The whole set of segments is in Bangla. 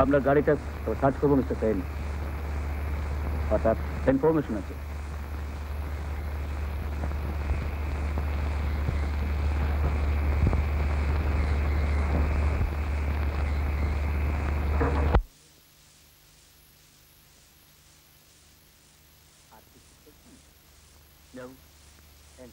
আপনার গাড়িটা সার্চ করবো মিস্টার সেন, অর্থাৎ ইনফরমেশন আছে। No. And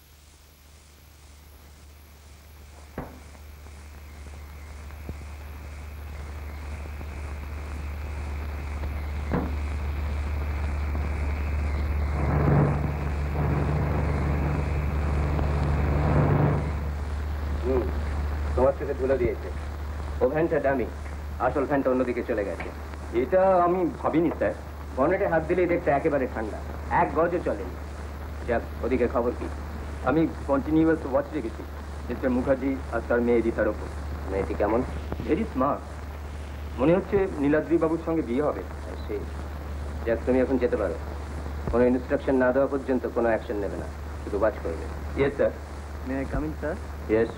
তোমার থেকে ধুলে দিয়েছে। ও ভ্যানটা দামি, আসল ভ্যানটা অন্যদিকে চলে গেছে। এটা আমি ভাবিনি স্যার। বনেটে হাত দিলেই দেখতে একেবারে ঠান্ডা, এক গজও চলেনি। যাক, ওদিকে খবর কি? আমি কন্টিনিউয়াস ওয়াচ রেখেছি মিস্টার মুখার্জি আর তার মেয়ে রিতার ওপর। মেয়েটি কেমন? Very smart. মনে হচ্ছে নীলাদ্রি বাবুর সঙ্গে বিয়ে হবে। সেই যাক, তুমি এখন যেতে পারো। কোনো ইনস্ট্রাকশন না দেওয়া পর্যন্ত কোনো অ্যাকশন নেবে না, শুধু ওয়াচ করবে। Yes sir. May I come in sir? Yes.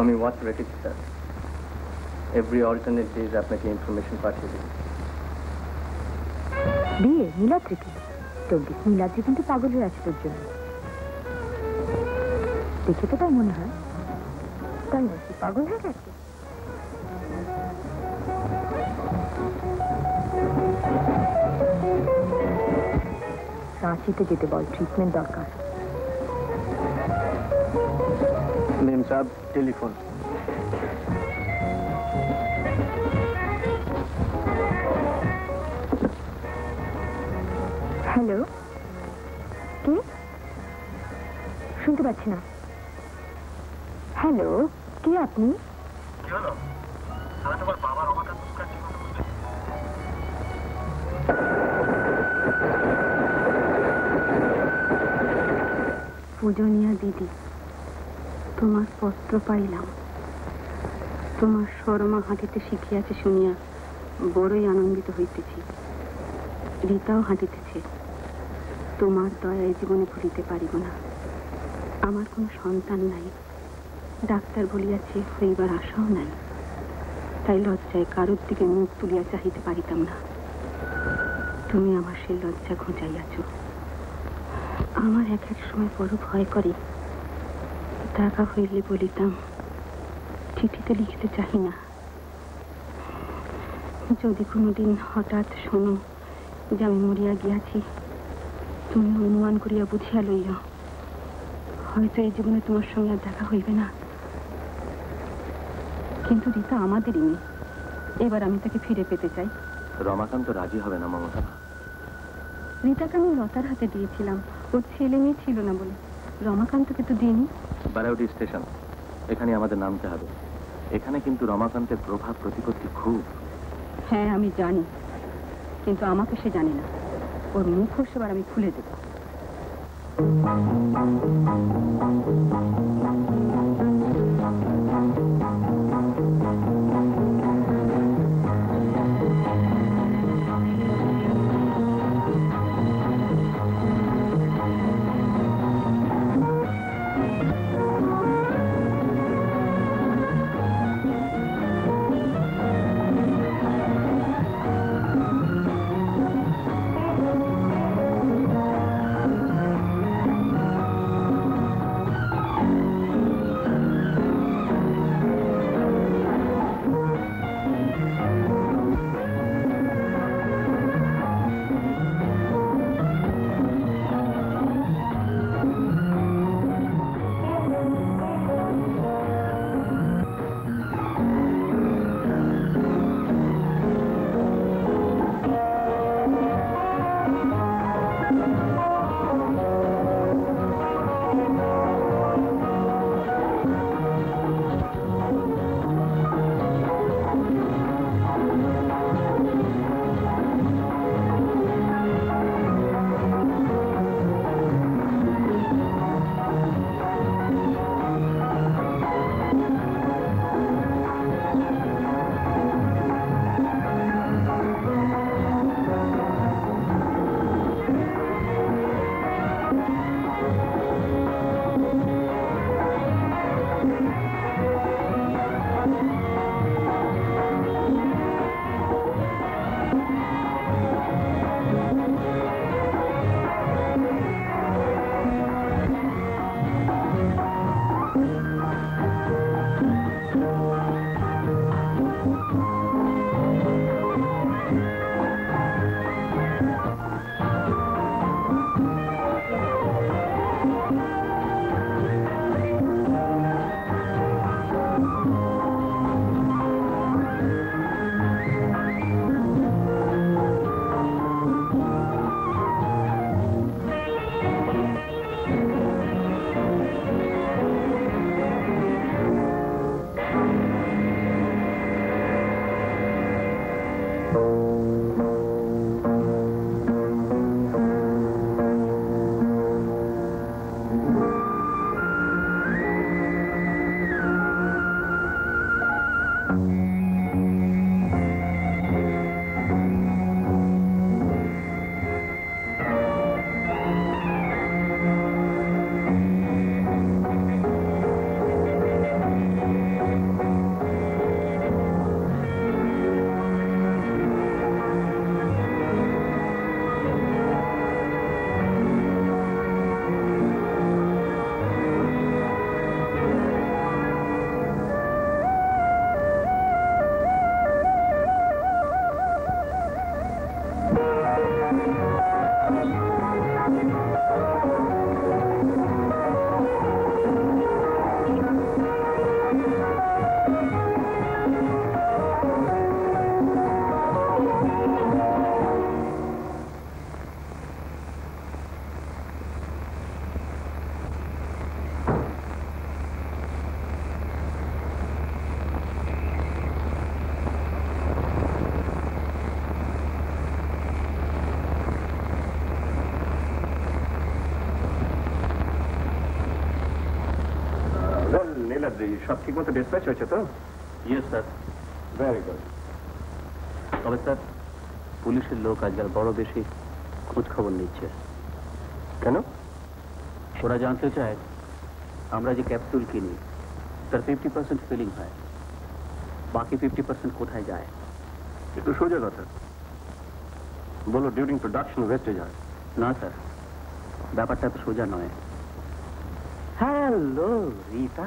আমি ওয়াচ রেখেছি স্যার। এভরি অল্টারনেট ডেজ আপনাকে ইনফরমেশন পাঠিয়ে দেব। বিয়ে নীলাদ্রিকে? তোর নীলাদ্রি কিন্তু পাগল হয়ে আছে তোর জন্য। দেখে তো তাই মনে হয়। তাই নাকি পাগল হয়ে গেছে? রাঁচিতে যেতে বল, ট্রিটমেন্ট দরকার। মেম সাহেব, টেলিফোন। হ্যালো, কে? শুনতে পাচ্ছি না। হ্যালো, কে আপনি? পূজনীয়া দিদি, তোমার পত্র পাইলাম। তোমার শর্মা হাঁটিতে শিখিয়াছে শুনিয়া বড়ই আনন্দিত হইতেছি। রীতাও হাঁটিতেছে। তোমার দয়ায় জীবনে ভুলিতে পারিব না। আমার কোনো সন্তান নাই, ডাক্তার বলিয়াছে হইবার আশাও নাই। তাই লজ্জায় কারোর দিকে মুখ তুলিয়া চাহিতে পারিতাম না। তুমি আমার সেই লজ্জা ঘুচাইয়াছ। আমার এক এক সময় বড় ভয় করে। টাকা হইলে বলিতাম, চিঠিতে লিখিতে চাহি না। যদি কোনোদিন হঠাৎ শোনো যে আমি মরিয়া গিয়াছি, তুমি অনুমান করিয়া বুঝিয়া লইও, হয়তো এই জীবনে তোমার সঙ্গে আর দেখা হইবে না। কিন্তু রীতা আমাদেরই মেয়ে, এবার আমি তাকে ফিরে পেতে চাই। রমাকান্ত রাজি হবে না মমতা। রীতাকে আমি লতার হাতে দিয়েছিলাম, ওর ছেলে মেয়ে ছিল না বলে। রমাকান্তকে তো দিইনি। বারাউটি স্টেশন, এখানে আমাদের নামতে হবে। এখানে কিন্তু রমাকান্তের প্রভাব প্রতিপত্তি খুব। হ্যাঁ, আমি জানি, কিন্তু আমাকে সে জানে না। ওর মুখ সেবার আমি খুলে দেব। সব ঠিক মতো ডিসপ্যাচ হয়েছে তো? Yes sir. Very good. তবে স্যার পুলিশের লোক আজকাল বড় বেশি খোঁজ খবর নিচ্ছে। কেন? ওরা জানতে চায় আমরা যে ক্যাপসুল কিনি তার 50% ফিলিং হয়, বাকি 50% কোথায় যায়। একটু সোজা কথা বলো, ডিউরিং প্রোডাকশন ওয়েস্টেজ হয়? না স্যার, ব্যাপারটা তো সোজা নয়। হ্যালো রীতা।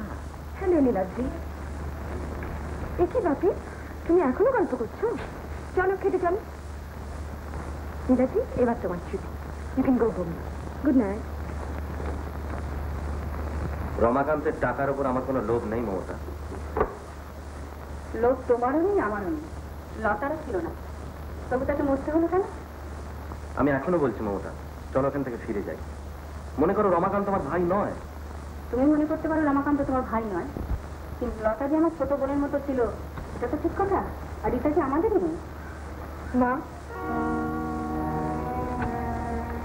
হ্যালো নীলাদ্রি, এ কি বাপি, তুমি এখনো গল্প করছো? চলো খেতে চলো। নীলাদ্রি, এবার তোমার ছুটি, you can go home. Good night. রমাকান্তের টাকার উপর আমার কোনো লোভ নেই মমতা। লোক তোমারও নেই, আমারও নেই, লতারও ছিল না, তবু তাকে মরতে হলো কেন? আমি এখনো বলছি মমতা, চলো ওখান থেকে ফিরে যাই। মনে করো রমাকান্ত আমার ভাই নয়। তুমি মনে করতে পারো রমাকান্ত তোমার ভাই নয়, কিন্তু লতা যে আমার ছোট বোনের মতো ছিল এটা তো ঠিক কথা। আর এটা যে আমাদেরই নেই। মা,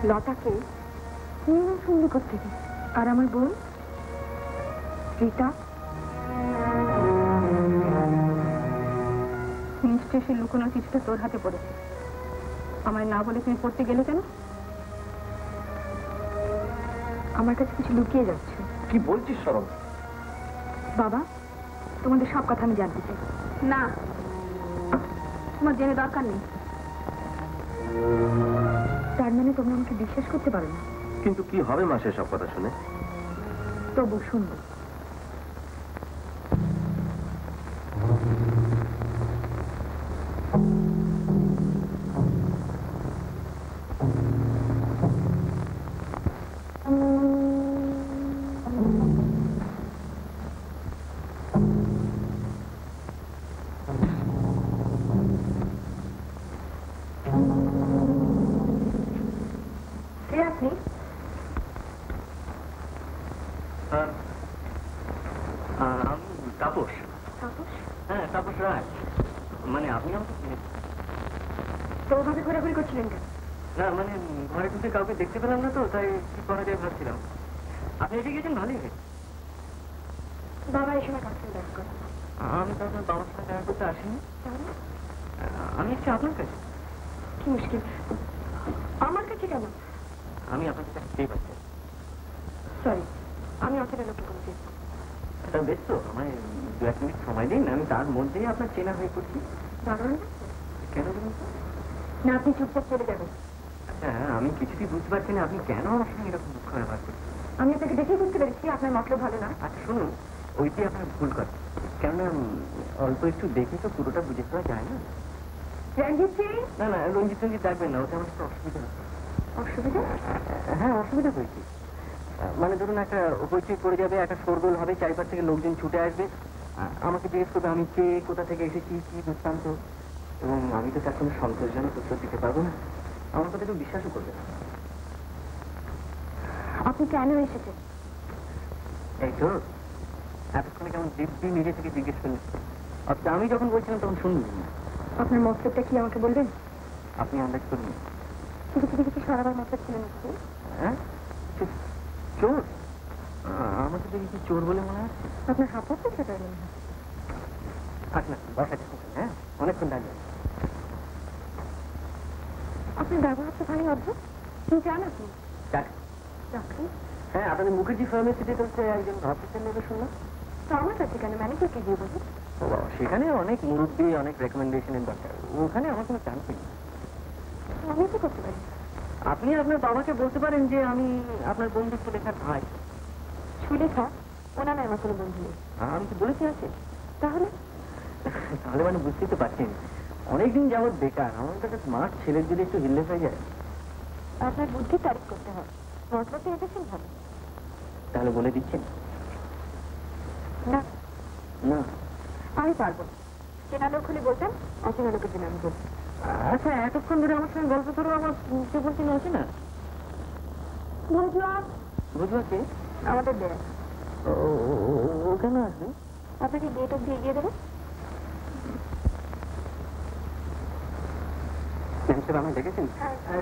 লতাকে নিয়ে সুন্দর করতে দিই, আর আমার বোন রীতা নিশ্চয়ই সে লুকোনো চিঠিটা তোর হাতে পড়েছে। আমায় না বলে তুমি পড়তে গেলে কেন? আমার কাছে কিছু লুকিয়ে যাচ্ছে। কি বলছিস সরম? বাবা, তোমাদের সব কথা আমি জানতে চাই। না, তোমার জেনে দরকার নেই। তার মানে তোমরা আমাকে বিশ্বাস করতে পারো না? কিন্তু কি হবে মা সব কথা শুনে? তবু শুনবো। আপনি আমি তাপস। হ্যাঁ, তাপস রায়। মানে আপনি আমাকে চিনেছেন? তো ওভাবে ঘোরাঘুরি করছিলেন কেন? না মানে ঘরে ঢুকে কাউকে দেখতে পেলাম না তো, তাই কি করা যায় ভাবছিলাম। আপনি এসে গেছেন ভালোই হয়েছে। বাবা এই সময় কাছে দেখা করেন। আমি তো আপনার বাবার সাথে দেখা করতে আসিনি, আমি এসছি আপনার কাছে। কি মুশকিল, আমার কাছে কেন? আমি আপনার কাছে আসতেই পারছি। সরি, আমি অচেনা লোককে করেছি। বেশ তো, আমায় 2-1 মিনিট সময় দিন, আমি তার মধ্যেই আপনার চেনা হয়ে পড়ছি। দাঁড়ান কেন বলুন তো? না, আপনি চুপচাপ চলে যাবেন। আচ্ছা, আমি কিছুতেই বুঝতে পারছি না আপনি কেন আমার সঙ্গে এরকম দুঃখ ব্যবহার করছেন। আমি আপনাকে দেখেই বুঝতে পেরেছি আপনার মতলব ভালো না। আচ্ছা শুনুন, ওইটি আপনার ভুল কথা। কেননা অল্প একটু দেখে তো পুরোটা বুঝে পাওয়া যায় না। রঞ্জিত সিং। না না, রঞ্জিত ডাকবেন না, ওটা আমার একটু অসুবিধা হচ্ছে। অসুবিধা? হ্যাঁ, অসুবিধা হয়েছে। মানে ধরুন একটা হইচই পড়ে যাবে, একটা শোরগোল হবে, চারিপাশ থেকে লোকজন ছুটে আসবে, আমাকে জিজ্ঞেস করবে আমি কে, কোথা থেকে এসেছি, কি বৃত্তান্ত, এবং আমি তো তার কোনো সন্তোষজনক উত্তর দিতে পারবো না। আমার কথা কেউ বিশ্বাসও করবে না। আপনি কেন এসেছেন? এই তো এতক্ষণে কেমন দিব্যি নিজে থেকে জিজ্ঞেস করলেন। অথচ আমি যখন বলছিলাম তখন শুনলেন না। আপনার মতলবটা কি আমাকে বলবেন? আপনি আন্দাজ করুন। কিছু কিছু কিছু সরাবার মতলব ছিল নিশ্চয়ই। হ্যাঁ, চোর? আমাকে দেখি কি চোর বলে মনে হয়? আপনার হাত আছে সেটা মনে হয়। থাক না, বসাতে হ্যাঁ, অনেকক্ষণ দাঁড়িয়ে। আপনার ব্যবহার তো ভারী অদ্ভুত। কি চান আপনি? চাকরি? হ্যাঁ, আপনাদের মুখার্জি ফার্মেসিতে চলছে একজন অফিসার নেবে শুনলাম। তো আমার কাছে কেন? ম্যানেজারকে দিয়ে বলুন। সেখানে অনেক মুরব্বী, অনেক রেকমেন্ডেশনের দরকার, ওখানে আমার কোনো চান্স নেই। আমি তো করতে পারি। আপনি আপনার বাবাকে বলতে পারেন যে আমি আপনার বন্ধু সুলেখার ভাই। সুলেখা? ওনা নয়, আমার কোনো বন্ধু নেই। আমি তো বলেছি আছে। তাহলে? তাহলে মানে বুঝতেই তো পারছেন, অনেকদিন যাবৎ বেকার, আমার তো একটা স্মার্ট ছেলের যদি একটু হিল্লে হয়ে যায়। আপনার বুদ্ধির তারিফ করতে হয়। মতলবটা এসেছেন ভালো। তাহলে বলে দিচ্ছেন? না না, আমি পারবো না। চেনা লোক হলে বলতেন, অচেনা লোকের জন্য আমি বলছি। আচ্ছা এতক্ষণ ধরে আমার সঙ্গে গল্প করো, আমার কে বলছেন আছে না? বুঝলাম। বুঝলো কে? আমাদের দেয়। ও কেন আসবে? আপনাকে গেট অব্দি এগিয়ে দেবো। আমায় দেখেছেন?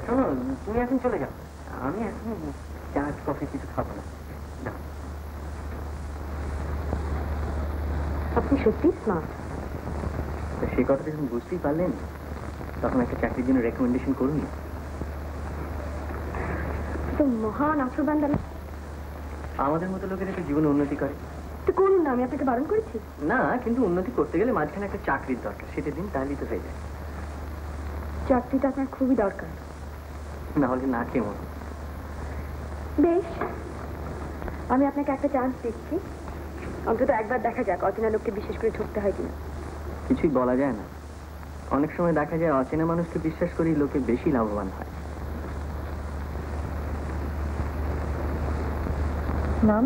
শোনো, তুমি এখন চলে যাও, আমি এখন চা কফি কিছু খাবো না। আপনি সত্যি স্মার্ট। সেই কথাটা যখন বুঝতেই পারলেন তখন একটা চাকরির জন্য রেকমেন্ডেশন করুন। তো মহান আশ্রবান আমাদের মতো লোকের একটা জীবনে উন্নতি করে। তো করুন না, আমি আপনাকে বারণ করেছি। না, কিন্তু উন্নতি করতে গেলে মাঝখানে একটা চাকরির দরকার, সেটা দিন তাহলেই তো হয়ে যায়। চাকরিটা আপনার খুবই দরকার। না হলে না কেমন। বেশ, আমি আপনাকে একটা চান্স দিচ্ছি। অন্তত একবার দেখা যাক অচেনা লোককে বিশেষ করে ঠকতে হয় কিনা। কিছুই বলা যায় না, অনেক সময় দেখা যায় অচেনা মানুষকে বিশ্বাস করেই লোকে বেশি লাভবান হয়। নাম?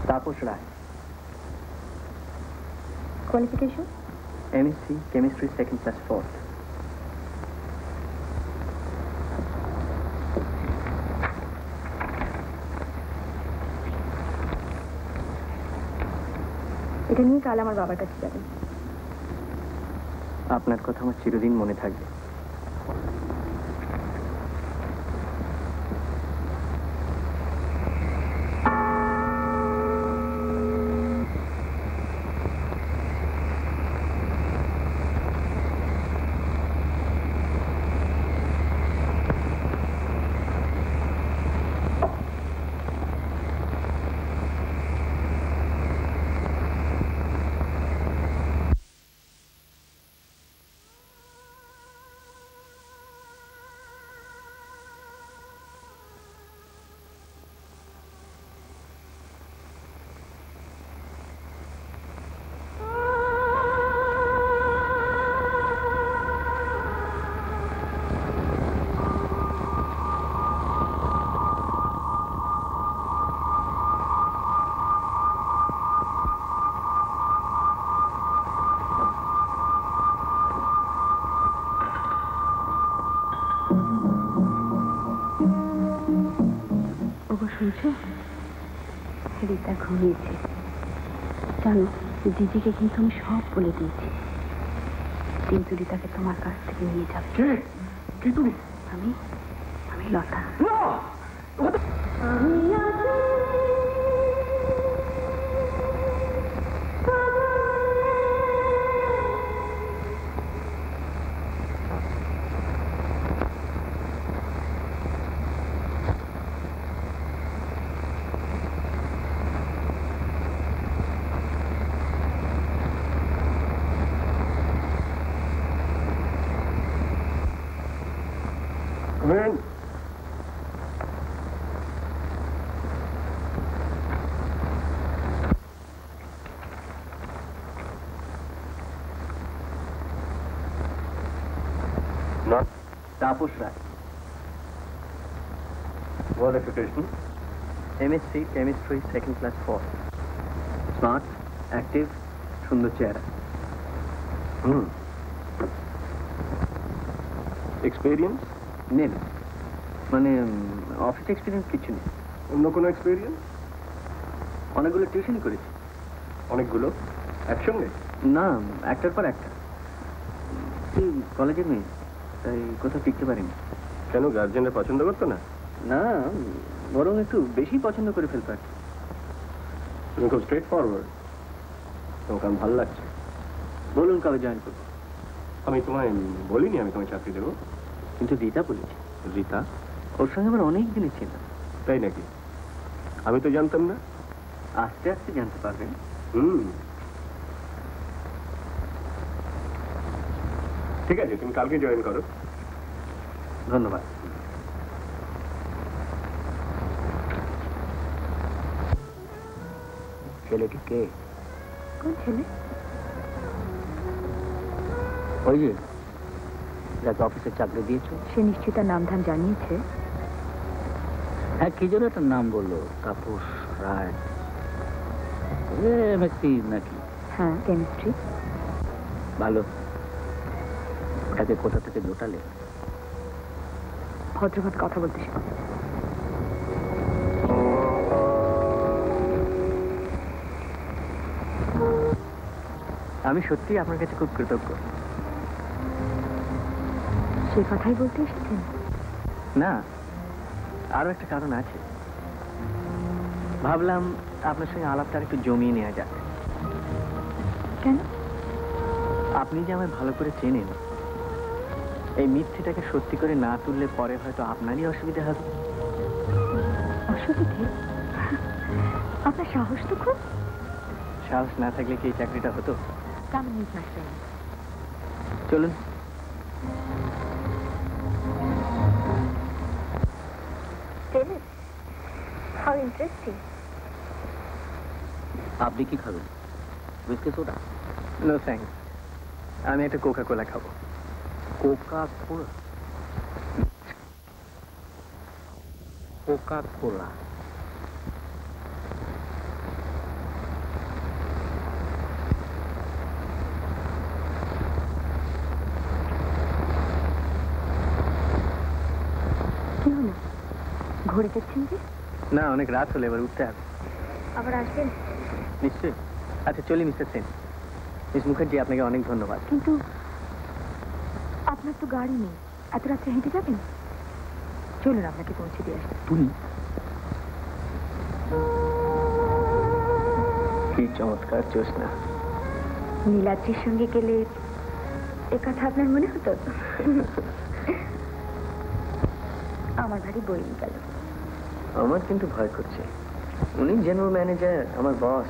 Tapas Ray. Qualification? MSc chemistry 2nd class 4th। এটা নিয়ে কাল আমার বাবার কাছে যাবেন। আপনার কথা আমার চিরদিন মনে থাকবে। শুনছো? রীতা ঘুমিয়েছে। জানো, দিদিকে কিন্তু আমি সব বলে দিয়েছি, কিন্তু রীতাকে তোমার কাছ থেকে নিয়ে যাবে। কি তুমি? আমি লতা। Tapas Roy. Qualification? MSc chemistry 2nd class 4th। Smart, active, সুন্দর চেহারা। এক্সপেরিয়েন্স? নেই, মানে অফিস এক্সপিরিয়েন্স কিছু নেই। অন্য কোনো এক্সপেরিয়েন্স? অনেকগুলো টিউশন করেছি। অনেকগুলো একসঙ্গে? না, একটার পর একটা। কলেজে মেয়ে, তাই কোথাও টিকতে পারিনি। কেন, গার্জেনরা পছন্দ করতো না? না, বরং একটু বেশি পছন্দ করে ফেলতে পারি। তুমি খুব স্ট্রেট ফরওয়ার্ড, তোমাকে আমার ভালো লাগছে। বলুন কবে জয়েন করবো? আমি তোমায় বলিনি আমি তোমায় চাকরি দেবো। কিন্তু রীতা বলেছি। রীতা? ওর সঙ্গে আমার অনেক দিনের ছিল। তাই নাকি? আমি তো জানতাম না। আস্তে আস্তে জানতে পারবেন। ঠিক আছে, তুমি কালকে জয়েন করো। ধন্যবাদ। ছেলেটি কে? কোন ছেলে? ওই যে যাকে অফিসে চাকরি দিয়েছো। সে নিশ্চয়ই তার নাম ধাম জানিয়েছে। হ্যাঁ, কি যেন একটা নাম বললো, তাপস রায়। MSc নাকি? হ্যাঁ, কেমিস্ট্রি। ভালো। ওটাকে কোথা থেকে জোটালে? ভদ্রভাবে কথা বলতে শেখো। আমি সত্যি আপনার কাছে খুব কৃতজ্ঞ। সে কথাই বলতে এসেছেন? না, আরো একটা কারণ আছে। ভাবলাম আপনার সঙ্গে আলাপটা একটু জমিয়ে নেওয়া যাক। কেন? আপনি যে আমায় ভালো করে চেনেন, এই মিথ্যেটাকে সত্যি করে না তুললে পরে হয়তো আপনারই অসুবিধা হবে। অসুবিধে? আপনার সাহস তো খুব। সাহস না থাকলে কি এই চাকরিটা হতো? কেমন নিজ মাস্টার? চলুন। Dennis, how interesting. আপনি কি খাবেন? Whisky soda? নো থ্যাঙ্কস, আমি একটা কোকা কোলা খাবো। Coca Cola? Coca Cola? কি হলো? ঘড়ি দেখছেন যে? না, অনেক রাত হলে এবার উঠতে হবে। আবার আসবেন? নিশ্চয়ই। আচ্ছা চলি মিস্টার সেন। মিস মুখার্জি, আপনাকে অনেক ধন্যবাদ। কিন্তু আপনার তো গাড়ি নেই, এত রাত্রে হেঁটে যাবেন? চলুন আপনাকে পৌঁছে দিয়ে আসবেন। তুমি? কি চমৎকার জ্যোৎস্না। নীলাদ্রির সঙ্গে গেলে এ কথা আপনার মনে হতো? আমার ভারী বই গেল। আমার কিন্তু ভয় করছে। উনি জেনারেল ম্যানেজার, আমার বস।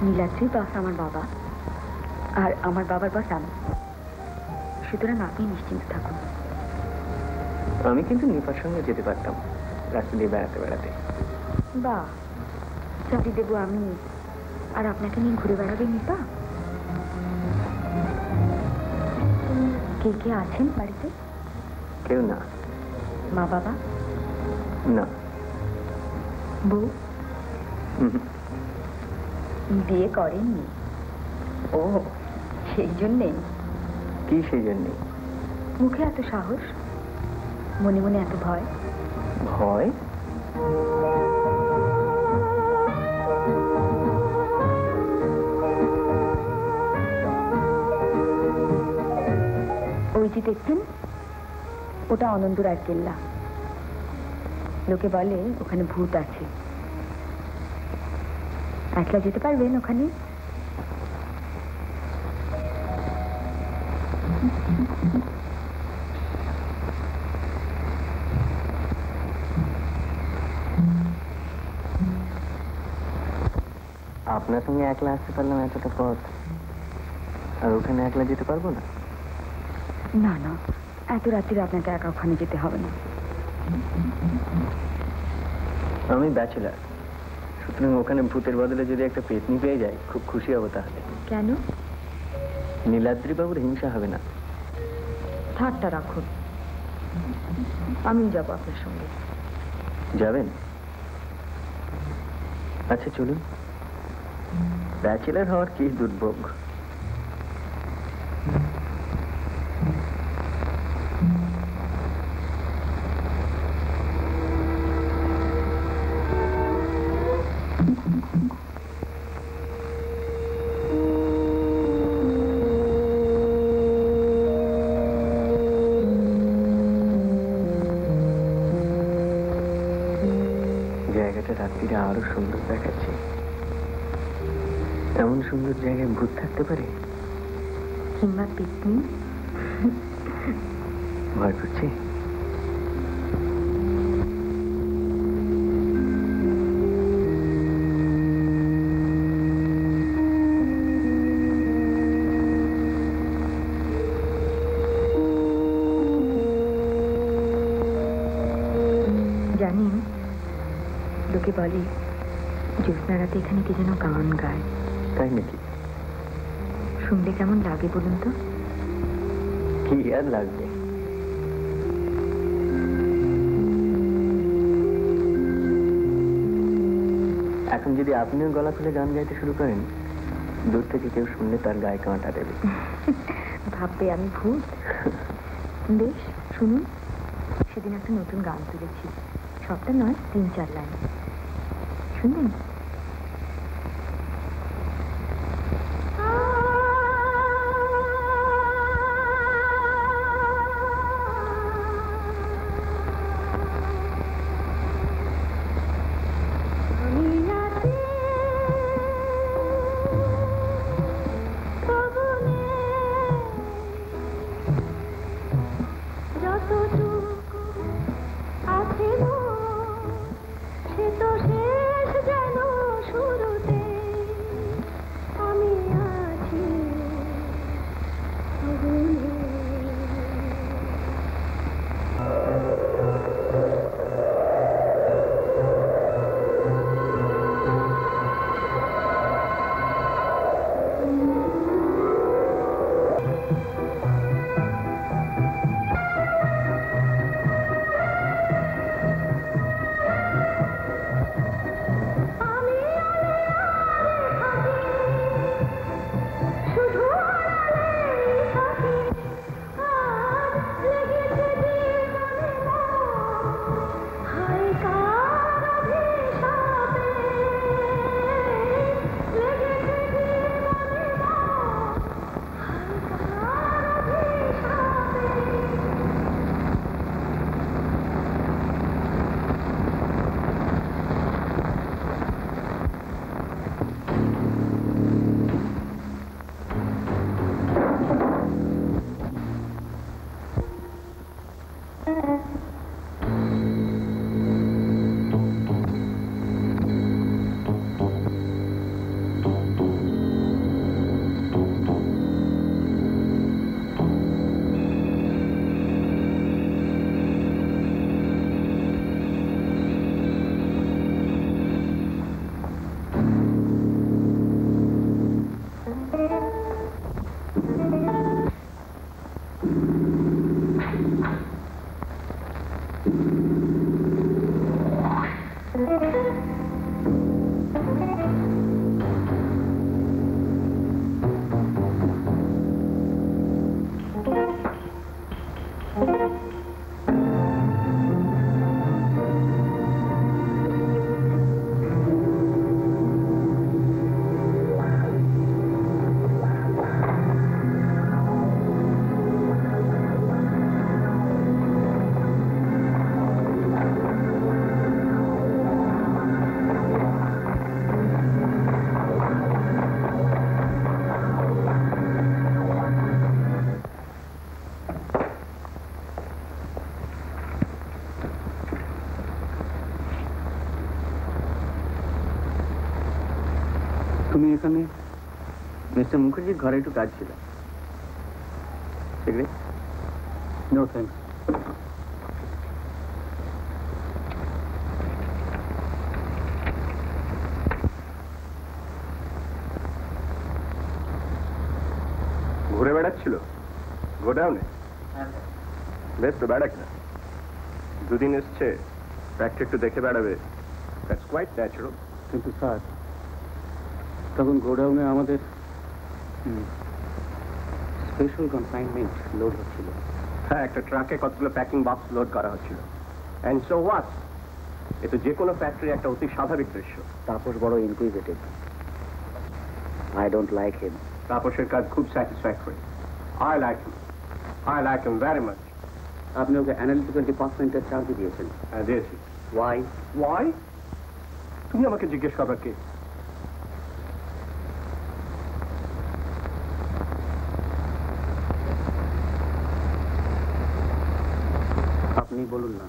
নীলাদ্রির বস আমার বাবা, আর আমার বাবার বস আমি। সুতরাং আপনি নিশ্চিন্ত থাকুন। আমি কিন্তু নিপার সঙ্গে যেতে পারতাম রাস্তা দিয়ে বেড়াতে বেড়াতে। বাহ, চাকরি দেবো আমি, আর আপনাকে নিয়ে ঘুরে বেড়াবে নিপা? কে কে আছেন বাড়িতে? কেউ না। মা বাবা? না। বউ? বিয়ে করেননি? ও, সেই জন্যেই। কি সেই জন্যে? মুখে এত সাহস, মনে মনে এত ভয়। ভয়? ওই যে দেখছেন, ওটা আনন্দরায় কেল্লা। লোকে বলে ওখানে ভূত আছে। একলা যেতে পারবেন ওখানে? আপনার সঙ্গে একলা আসতে পারলাম এতটা পথ, আর ওখানে একলা যেতে পারবো না? না না, এত রাত্রিরে আপনাকে একা ওখানে যেতে হবে না। আমি ব্যাচেলার, সুতরাং ওখানে ভূতের বদলে যদি একটা পেতনি পেয়ে যাই খুব খুশি হবো। তাহলে কেন? নীলাদ্রি বাবুর হিংসা হবে না। ঠাট্টা রাখুন, আমি যাবো আপনার সঙ্গে। যাবেন? আচ্ছা চলুন। ব্যাচেলার হওয়ার কি দুর্ভোগ। জায়গাটা রাত্রিরে আরো সুন্দর দেখাচ্ছে। এমন সুন্দর জায়গায় ভূত থাকতে পারে? কিংবা পিকনি? ভয় করছে। জানেন, লোকে বলে জ্যোৎস্না রাতে এখানে কে যেন গান গায়। তাই নাকি? শুনলে কেমন লাগে বলুন তো? কি আর লাগবে। এখন যদি আপনিও গলা খুলে গান গাইতে শুরু করেন, দূর থেকে কেউ শুনলে তার গায়ে কাঁটা দেবে। ভাববে আমি ভূত। বেশ, শুনুন, সেদিন একটা নতুন গান তুলেছি। সবটা নয়, 3-4 লাইন শুনবেন? সঙ্গে মিস্টার মুখার্জির ঘরে একটু কাজ ছিল। সিগারেট? No thanks. ঘুরে বেড়াচ্ছিল গোডাউনে? বেশ তো, বেড়াক না। দুদিন এসছে, ফ্যাক্টরি একটু দেখে বেড়াবে। That's quite natural. কিন্তু স্যার, তখন গোডাউনে আমাদের স্পেশাল কনসাইনমেন্ট লোড হচ্ছিল। হ্যাঁ, একটা ট্রাকে কতগুলো প্যাকিং বক্স লোড করা হচ্ছিল। অ্যান্ড সো হোয়াট, এ তো যে কোনো ফ্যাক্টরি একটা অতি স্বাভাবিক দৃশ্য। তাপস বড় inquisitive. I don't like him. তাপসের কাজ খুব satisfactory. I like him very much. আপনি ওকে অ্যানালিটিক্যাল ডিপার্টমেন্টের চার্জ দিয়েছেন। হ্যাঁ, দিয়েছি। ওয়াই? ওয়াই? তুমি আমাকে জিজ্ঞেস করবে কে? আপনি বলুন না,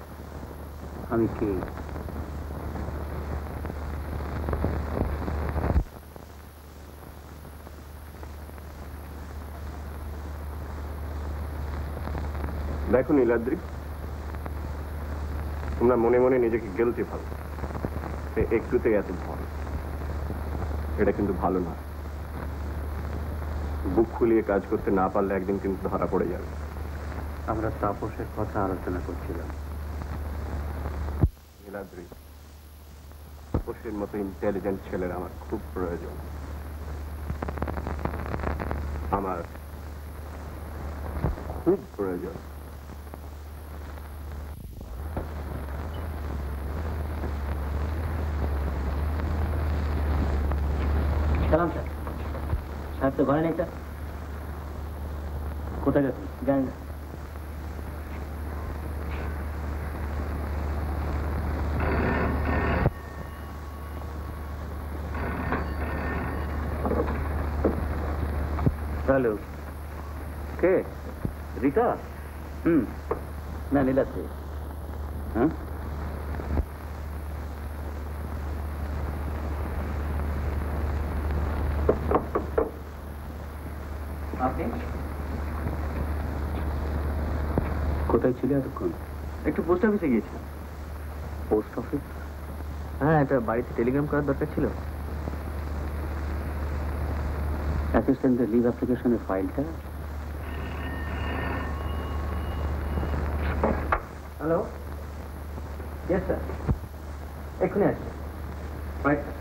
আমি কে? দেখো নীলাদ্রি, তোমরা মনে মনে নিজেকে গিলটি ভালো, একটুতেই এত ভয়। এটা কিন্তু ভালো না। বুক খুলিয়ে কাজ করতে না পারলে একদিন কিন্তু ধরা পড়ে যাবে। আমরা তাপসের কথা আলোচনা করছিলাম। নীলাদ্রি, তাপসের মতো ইন্টেলিজেন্ট ছেলের আমার খুব প্রয়োজন। আমার খুব প্রয়োজন। সালাম স্যার। সাহেব তো ঘরে নেই স্যার। কোথায় গেছেন? জানি না। হ্যালো, কে? রিতা? না, নীলাদ্রি। হ্যাঁ, আপনি কোথায় ছিলে এতক্ষণ? একটু পোস্ট অফিসে গিয়েছিলাম। Post office? হ্যাঁ, একটা বাড়িতে টেলিগ্রাম করার দরকার ছিল। অ্যাসিস্ট্যান্টের লিভ অ্যাপ্লিকেশনের ফাইলটা? হ্যালো, ইয়েস স্যার, এক্ষুনি আসছি। Right sir.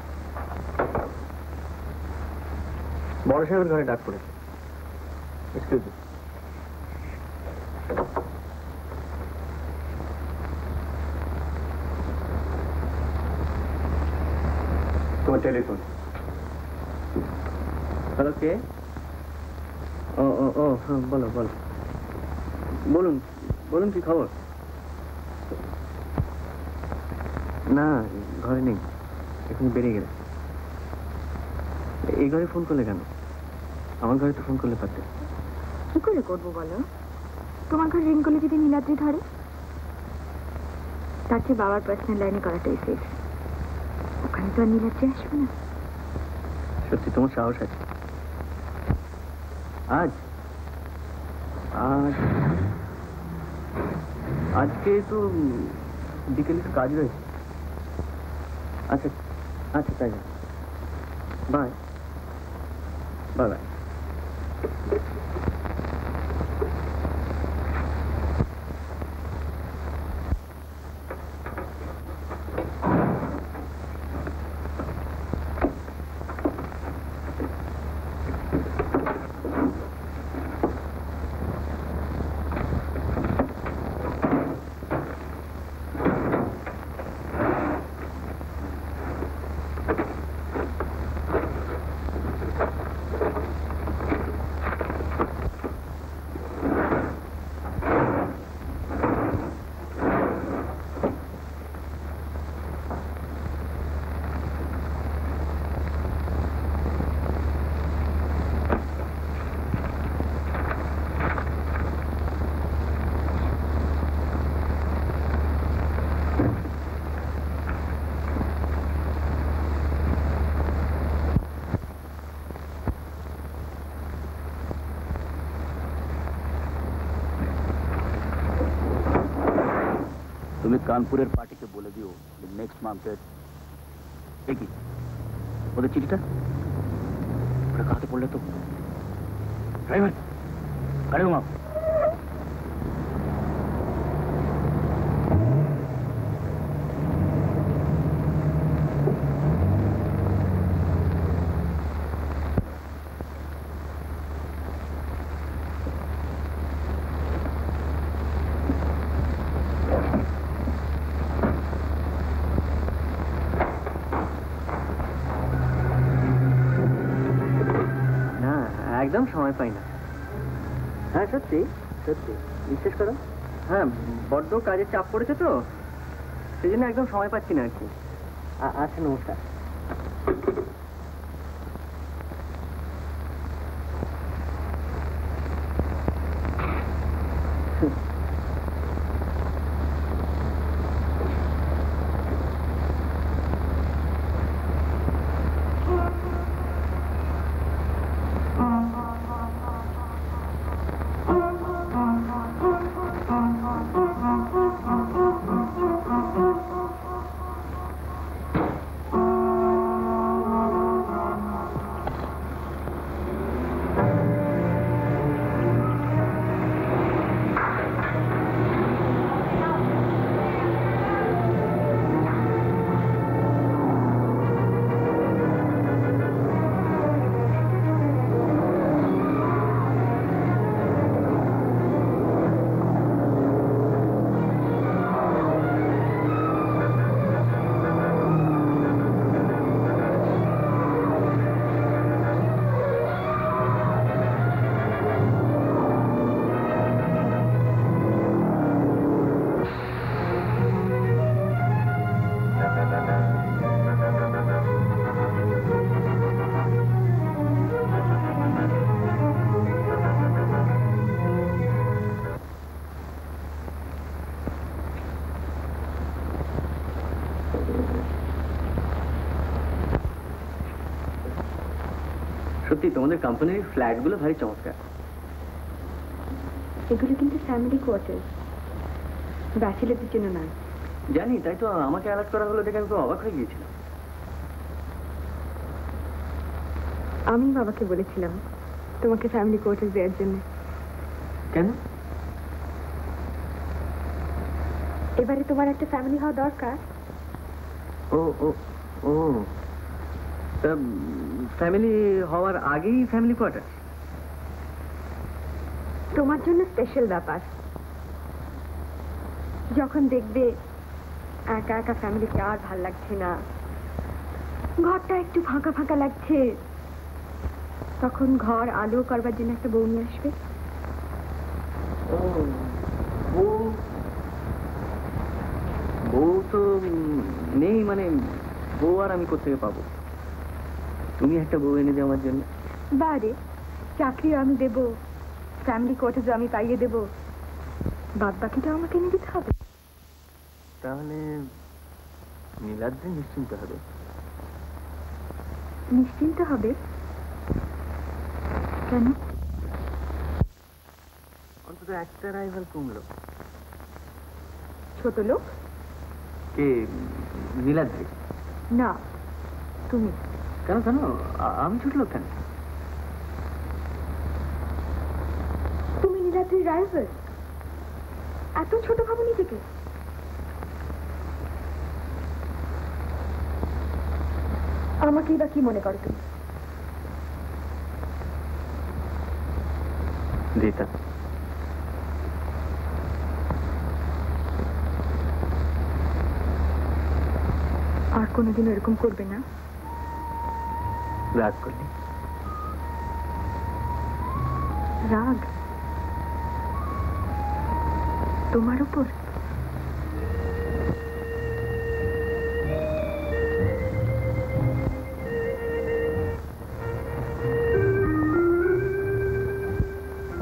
বড় সাহেবের ঘরে ডাক পড়েছে। Excuse me. তোমার টেলিফোন। হ্যালো, কে? ও ও ও হ্যাঁ, বলো বলো। বলুন বলুন, কি খবর? না, ঘরে নেই, এখানে বেরিয়ে গেলে। এই ঘরে ফোন করলে কেন? আমার ঘরে তো ফোন করলে পারতে। কি করে করবো বলো? তোমার ঘর রিং করলে যদি নীলাদ্রি ধরে, তার চেয়ে বাবার পার্সোনাল লাইনে করাটাই সেফ। ওখানে তো আর নীলাদ্রি আসবে না। সত্যি তোমার সাহস আছে। আজ আজ আজকে তো বিকেলে তো কাজ রয়েছে। আচ্ছা আচ্ছা, তাই না? Bye bye bye. কানপুরের পার্টিকে বলে দিও নেক্সট মান্থের কি ওদের চিঠিটা ওটা হাতে পড়লে তো ড্রাইভার গাড়ি ঘুমাও। একদম সময় পাই না। হ্যাঁ সত্যি সত্যি বিশ্বাস করো। হ্যাঁ বড্ড কাজের চাপ পড়েছে তো, সেই জন্য একদম সময় পাচ্ছি না আর কি। আচ্ছা নমস্কার। সত্যি তোমাদের কোম্পানির ফ্ল্যাটগুলো ভারী চমৎকার। এগুলো কিন্তু ফ্যামিলি কোয়ার্টার, ব্যাচেলারদের জন্য নয়। জানি, তাই তো আমাকে অ্যালার্ট করা হলো দেখে আমি খুব অবাক হয়ে গিয়েছিলাম। আমি বাবাকে বলেছিলাম তোমাকে ফ্যামিলি কোয়ার্টার দেওয়ার জন্য। কেন? এবারে তোমার একটা ফ্যামিলি হওয়া দরকার। ও ও ও তা ফ্যামিলি হওয়ার আগেই ফ্যামিলি কোয়ার্টার? তোমার জন্য স্পেশাল ব্যাপার। যখন দেখবে একা একা ফ্যামিলিকে আর ভাল লাগছে না, ঘরটা একটু ফাঁকা ফাঁকা লাগছে, তখন ঘর আলো করবার জন্য একটা বউ নিয়ে আসবে। বউ তো নেই, মানে বউ আর আমি কোথেকে পাবো? তুমি একটা বউ এনে দিও আমার জন্য। বারে চাকরিও আমি দেবো, ফ্যামিলি কোয়ার্টারও আমি পাইয়ে দেবো, বাদ বাকিটা আমাকে এনে দিতে হবে। তাহলে নীলাদ্রি নিশ্চিন্ত হবে। নিশ্চিন্ত হবে কেন? অন্তত একটা রাইভাল কমলো। ছোট লোক? কে? নীলাদ্রি? না, তুমি। কেন কেন? আমি ছোট লোক কেন? তুমি নীলাদ্রির রাইভাল? এত ছোট ভাবো নিজেকে। আমাকেই বা কি মনে করো তুমি? দিতা, আর কোনোদিন এরকম করবে না? রাগ করলি? রাগ তোমার উপর?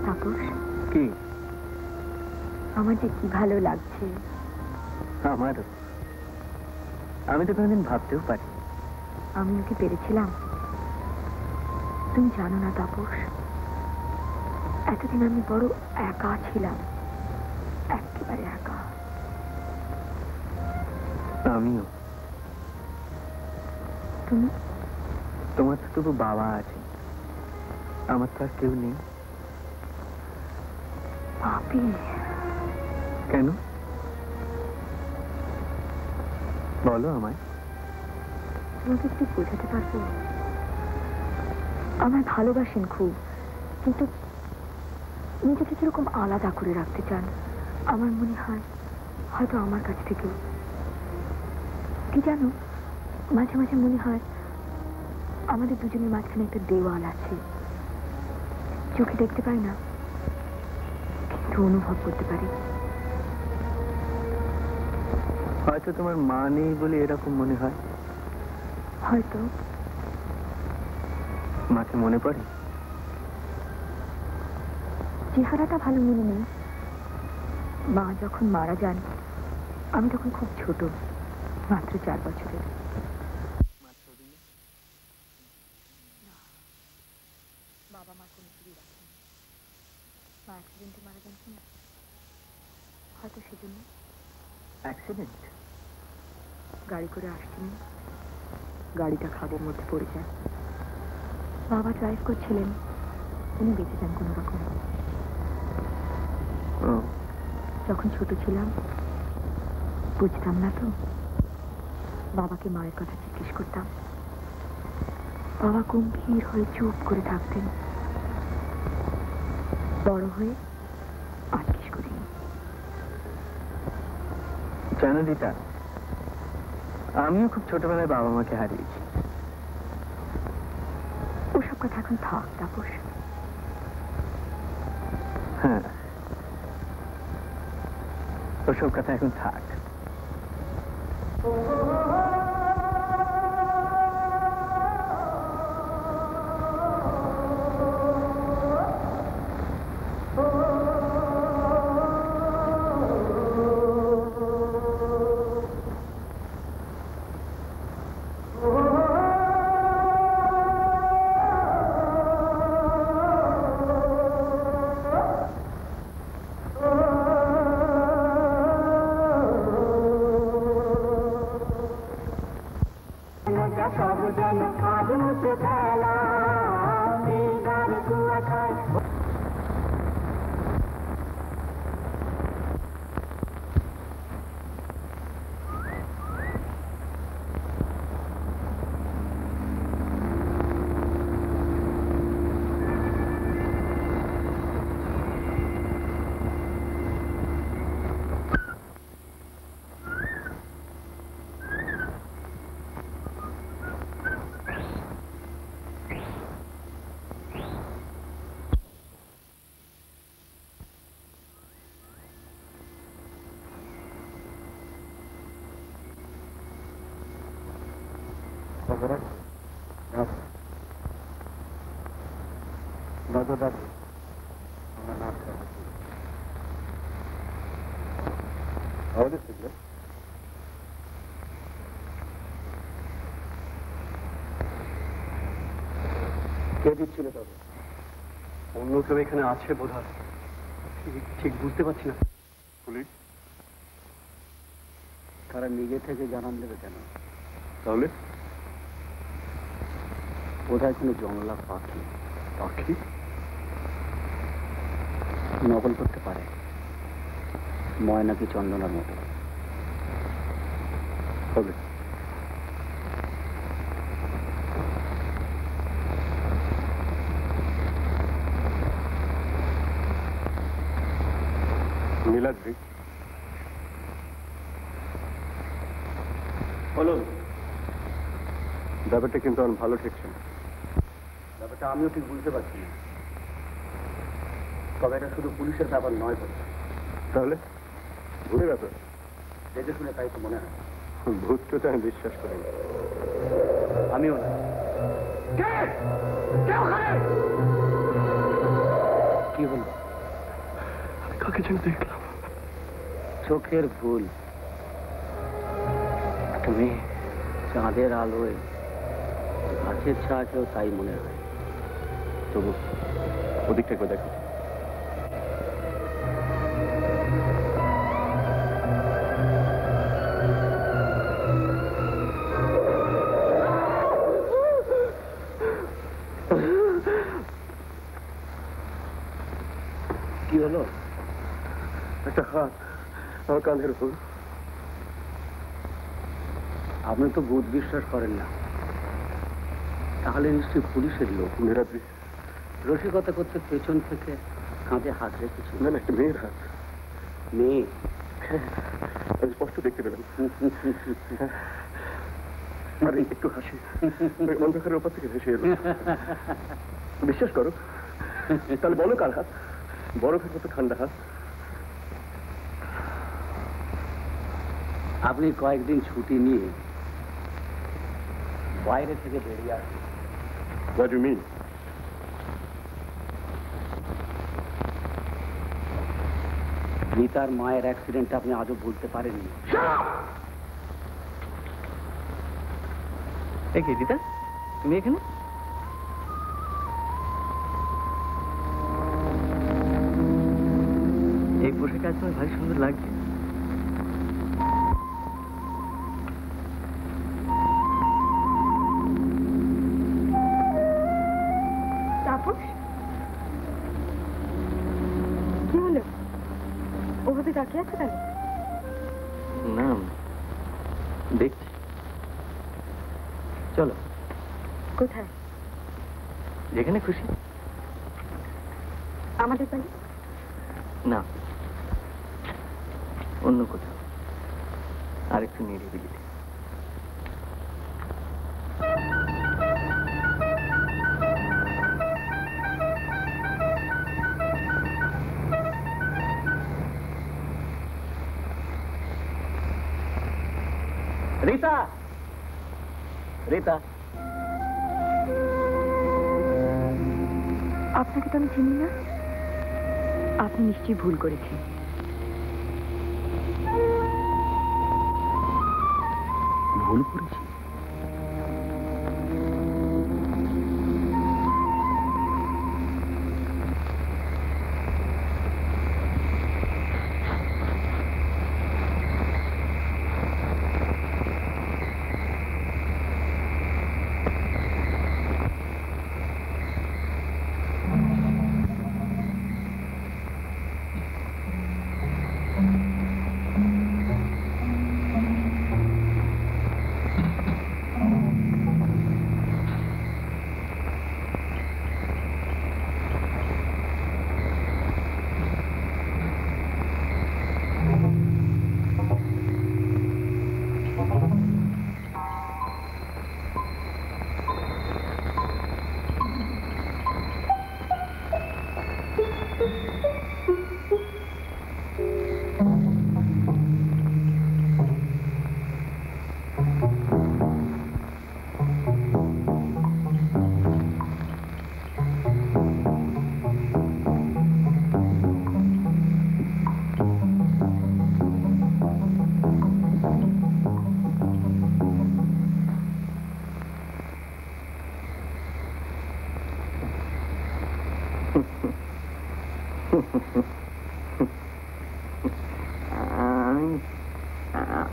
তাপস, কি? আমার যে কি ভালো লাগছে। আমারও। আমি তো কোনোদিন ভাবতেও পারি। আমিও কি পেরেছিলাম? তুমি জানো না তাপস, এতদিন আমি বড় একা ছিলাম, একেবারে একা। আমিও। তুমি? তোমার তো তবু বাবা আছে, আমার তো আর কেউ নেই। পাপি। কেন বলো আমায়। তোমাকে একটু বোঝাতে পারবো? আমায় ভালোবাসেন খুব, কিন্তু নিজেকে কিরকম আলাদা করে রাখতে চান। আমার মনে হয় হয়তো আমার কাছ থেকেও। কি জানো, মাঝে মাঝে মনে হয় আমাদের দুজনের মাঝখানে একটা দেওয়াল আছে। চোখে দেখতে পাই না, কিন্তু অনুভব করতে পারি। হয়তো তোমার মা নেই বলে এরকম মনে হয়। হয়তো। মাকে মনে পড়ে? চেহারাটা ভালো মনে নেই। মা যখন মারা যান আমি তখন খুব ছোট, মাত্র 4 বছরের। বাবা মা কোনো ছবি রাখেন। মা অ্যাক্সিডেন্টে মারা যান কিনা, হয়তো সেজন্য। অ্যাক্সিডেন্ট? গাড়ি করে আসছিলেন, গাড়িটা খাদের মধ্যে পড়ে যায়। বাবা ড্রাইভ করছিলেন, উনি বেঁচে যান কোনো রকম। যখন ছোট ছিলাম বুঝতাম না তো, বাবাকে মায়ের কথা জিজ্ঞেস করতাম। বাবা গম্ভীর হয়ে চুপ করে থাকতেন। বড় হয়ে আর জিজ্ঞেস করিনি। জানো দিতা, আমিও খুব ছোটবেলায় বাবা মাকে হারিয়েছি। ওসব কথা এখন থাক তাপস। হ্যাঁ, ওসব কথা এখন থাক। কে দিচ্ছিল তবে? অন্য কেউ এখানে আছে বোধ হয়, ঠিক বুঝতে পারছি না। পুলিশ? তারা নিজে থেকে জানান দেবে কেন? তাহলে বোধহয় কোনো জংলা পাখি। পাখি নকল করতে পারে, ময়না কি চন্দনার মতো। হবে। নীলাদ্রি, বলুন। ব্যাপারটা কিন্তু আমার ভালো ঠেকছে না। ব্যাপারটা আমিও ঠিক বুঝতে পারছি না, তবে এটা শুধু পুলিশের ব্যাপার নয় তো। তাহলে ভূতের ব্যাপার? দেখে শুনে তাই তো মনে হয়। ভূতটা তো আমি বিশ্বাস করি না। আমিও না। কি হলো? কাকে যেন দেখলাম। চোখের ভুল। তুমি চাঁদের আলোয় গাছের ছায়াকেও তাই মনে হয়। তবু ওদিকটা একবার দেখো। কি হলো? একটা হাত আমার কাঁধের উপর। আপনি তো ভূত বিশ্বাস করেন না, তাহলে নিশ্চয়ই পুলিশের লোক। মেয়েরাত্রি রসিকতা করতে পেছন থেকে কাঁধে হাত রেখেছিল। না না, একটা মেয়ের হাত। মেয়ে? আমি স্পষ্ট দেখতে পেলাম। আর একটু হাসি ওই অন্ধকারের ওপর থেকে ভেসে এলো। বিশ্বাস করো। তাহলে বলো কার হাত? বরফের মতো ঠান্ডা হাত। আপনি কয়েকদিন ছুটি নিয়ে বাইরে থেকে বেরিয়ে আসেন। What do you mean? রীতার মায়ের অ্যাক্সিডেন্ট আপনি আজও ভুলতে পারেননি। কি রীতা, তুমি এখানে? এই পোশাকে আজ তোমার ভারী সুন্দর লাগছে। তাপস, কি হলো? ওভাবে তাকিয়ে আছে কেন? না, দেখছি। চলো। কোথায়? যেখানে খুশি। আমাদের বাড়ি? না, অন্য কোথাও, আরেকটু নিরিবিলিতে। রীতা, রীতা, আপনাকে তো আমি চিনি না। আপনি নিশ্চয়ই ভুল করেছেন। ভুল করেছি?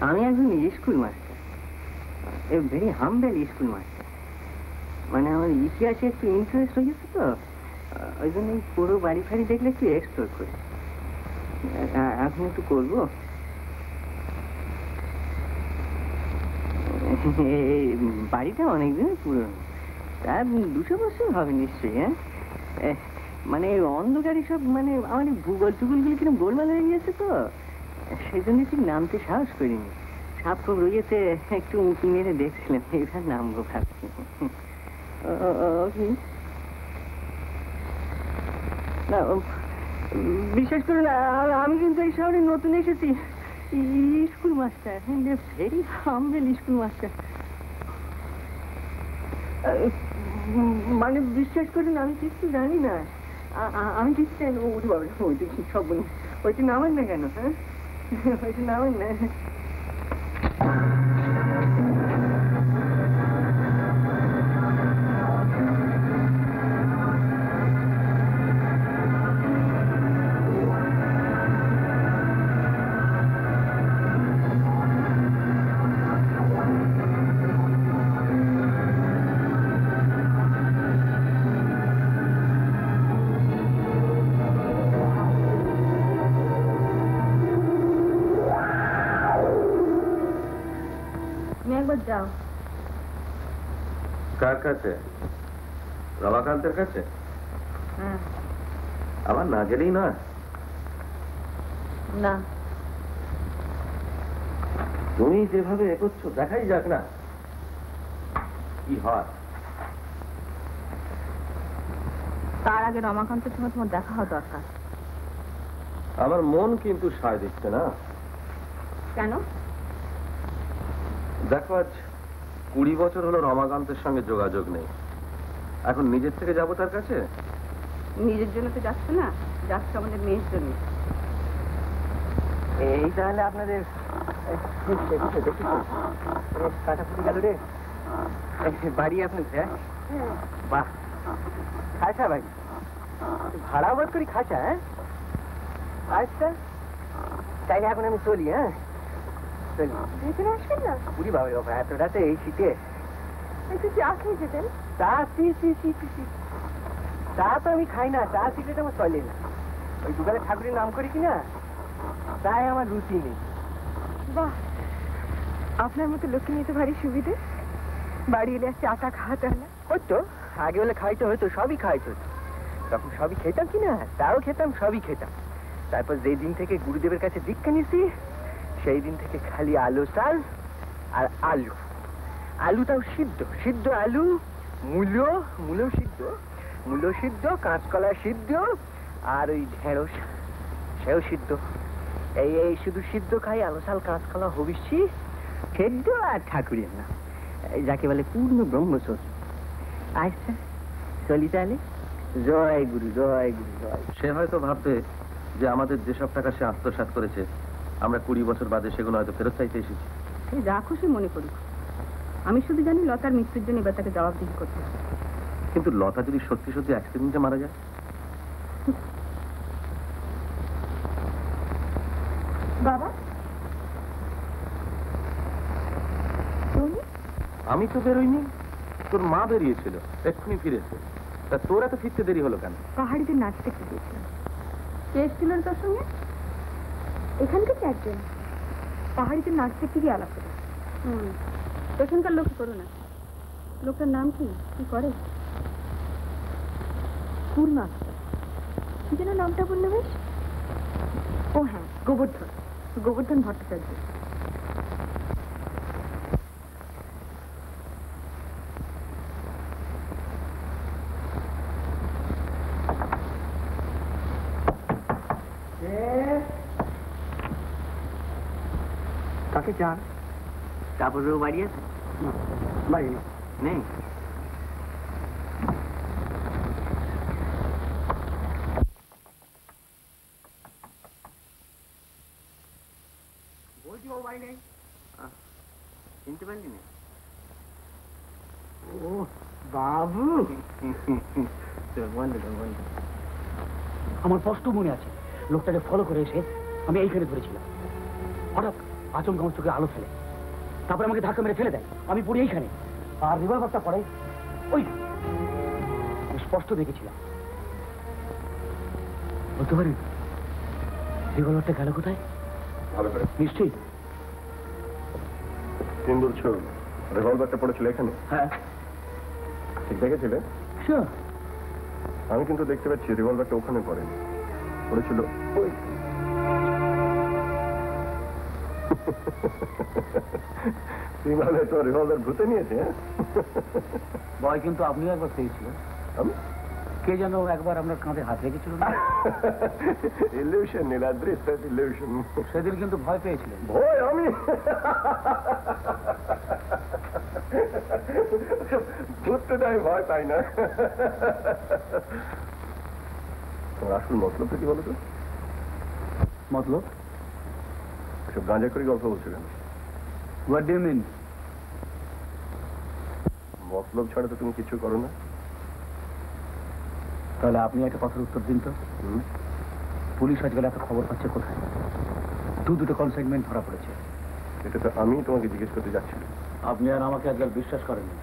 আমি একজন school master, a very humble school master. মানে আমার ইতিহাসে একটু ইন্টারেস্ট হয়ে গেছে তো, ওই জন্য এই পুরো বাড়ি ফাড়ি দেখলে একটু এক্সপ্লোর করি। এখন একটু করবো। এই বাড়িটা অনেকদিনের পুরনো, তা 200 বছর হবে নিশ্চয়ই। হ্যাঁ, মানে অন্ধকারই সব, মানে আমার ভূগোল টুগোলগুলো কিরকম গোলমাল হয়ে গেছে তো, সেই জন্য ঠিক নামতে সাহস করিনি। সাপ খুব রয়েছে, একটু উঁকি মেরে দেখছিলাম, এবার নামবো ভাবছি। না, বিশেষ করে আমি কিন্তু এই শহরে নতুন এসেছি, school master, very humble school master. মানে বিশ্বাস করুন, আমি কিছু জানি না। আমি কিছু জানি। ওই বাবা, ওইটা কি সব বলি, ওইটা নামেন না কেন? হ্যাঁ, ওইটা নামেন না। একবার যাও। কার কাছে? রমাকান্তের কাছে? হ্যাঁ। আমার না গেলেই নয়। না, তুমি যেভাবে এগোচ্ছ দেখাই যাক না কি হয়। তার আগে রমাকান্তের সঙ্গে তোমার দেখা হওয়া দরকার। আমার মন কিন্তু সায় দিচ্ছে না। কেন? দেখো, আজ 20 বছর হলো রমাকান্তের সঙ্গে যোগাযোগ নেই। এখন নিজের থেকে যাবো তার কাছে? নিজের জন্য তো যাচ্ছে না, যাচ্ছে আমাদের মেয়ের জন্য। এই তাহলে আপনাদের কাটা ফুটে গেল রে। বাড়ি আপনাদের? বাহ, খাসা ভাই, ভাড়া বাদ করি খাসা। হ্যাঁ, আচ্ছা তাইলে এখন আমি চলি। হ্যাঁ চলি। ভেতরে আসবেন না? পুরি বাবা বাবা, এত রাতে এই শীতে একটু চা খেয়ে যেতেন। চা চা তো আমি খাই না, চা সিগারেট আমার চলে না। ওই দোকানে ঠাকুরের নাম করি কিনা, তাই আমার রুচি নেই। বাহ, আপনার মতো লোককে নিয়ে তো ভারী সুবিধে। বাড়ি এলে চাটা খাওয়াতে হয় না। হতো আগে হলে খাইতে হতো, সবই খাইতে হতো। তখন সবই খেতাম কিনা, তাও খেতাম, সবই খেতাম। তারপর যেই দিন থেকে গুরুদেবের কাছে দীক্ষা নিছি, সেই দিন থেকে খালি আলু চাল আর আলু। আলুটাও সিদ্ধ আলু, মূলো সিদ্ধ, কাঁচকলা সিদ্ধ, আর ওই ঢেঁড়স সেও সিদ্ধ। এই শুধু সিদ্ধ খাই, আলু চাল কাঁচকলা হবিষ্যি সেদ্ধ আর ঠাকুরের না, যাকে বলে পূর্ণ ব্রহ্মচর্য। আচ্ছা চলি তাহলে। জয় গুরু, জয় গুরু, জয়। সে হয়তো ভাববে যে আমাদের যেসব টাকা সে আত্মসাৎ করেছে, আমরা 20 বছর বাদে সেগুলো হয়তো ফেরত চাইতে এসেছি। সে যা খুশি মনে করুক, আমি শুধু জানি লতার মৃত্যুর জন্য এবার তাকে জবাবদিহি করতে হবে। কিন্তু লতা যদি সত্যি সত্যি অ্যাক্সিডেন্টে মারা যায়? বাবা, আমি তো বেরোইনি, তোর মা বেরিয়েছিল, এক্ষুনি ফিরেছে। তা তোর এত ফিরতে দেরি হলো কেন? পাহাড়িদের নাচ দেখতে গিয়েছিলাম। কে এসেছিল তোর সঙ্গে? এখান থেকে একজন পাহাড়িদের নাচ দেখতে গিয়ে আলাপ করে। এখানকার লোক করো না। লোকটার নাম কি? কি করে? পূর্ণা। কি যেন নামটা বললো বেশ? ও হ্যাঁ, গোবর্ধন ভট্টাচার্য। কাকে চান? তারপরেও বাড়ি আছে? বাড়ি নেই। বলছি ও বাড়ি নেই। চিনতে পারলি না? ও বাবু, বন্ধু। আমার স্পষ্ট মনে আছে, লোকটাকে ফলো করে এসে আমি এইখানে ধরেছিলাম। হঠাৎ আচমকা আমার চোখে আলো ফেলে, তারপরে আমাকে ধাক্কা মেরে ফেলে দেয়। আমি পড়ি এইখানে, আর রিভলভারটা পড়ে ওই। আমি স্পষ্ট দেখেছিলাম। বলতে পারেন রিভলভারটা গেল কোথায়? ভালো করে নিশ্চয়ই। তুমি বলছো রিভলভারটা পড়েছিল এখানে? হ্যাঁ, ঠিক দেখেছিলে? শিওর। আমি কিন্তু দেখতে পাচ্ছি রিভলভারটা ওখানে পড়েনি, পড়েছিল ওই। তুই মানে তো রিভলভার ভূতে নিয়েছে? ভয় কিন্তু আপনিও একবার পেয়েছিলেন। আমি কে যেন একবার আপনার কাঁধে হাত রেখেছিল না? Illusion, Niladri, illusion. সেদিন কিন্তু ভয় পেয়েছিলেন। ভয়? আমি ভূতটা আমি ভয় পাই না। তোমার আসল মতলবটা কি বলো তো? মতলব? সব গাঁজা করে গল্প বলছো কেন? What do you mean? মতলব ছাড়া তো তুমি কিছু করো না। তাহলে আপনি একটা কথার উত্তর দিন তো। পুলিশ আজকাল এত খবর পাচ্ছে কোথায়? দুটো কনসাইনমেন্ট ধরা পড়েছে। এটা তো আমি তোমাকে জিজ্ঞেস করতে যাচ্ছিলাম। আপনি আর আমাকে আজকাল বিশ্বাস করেননি।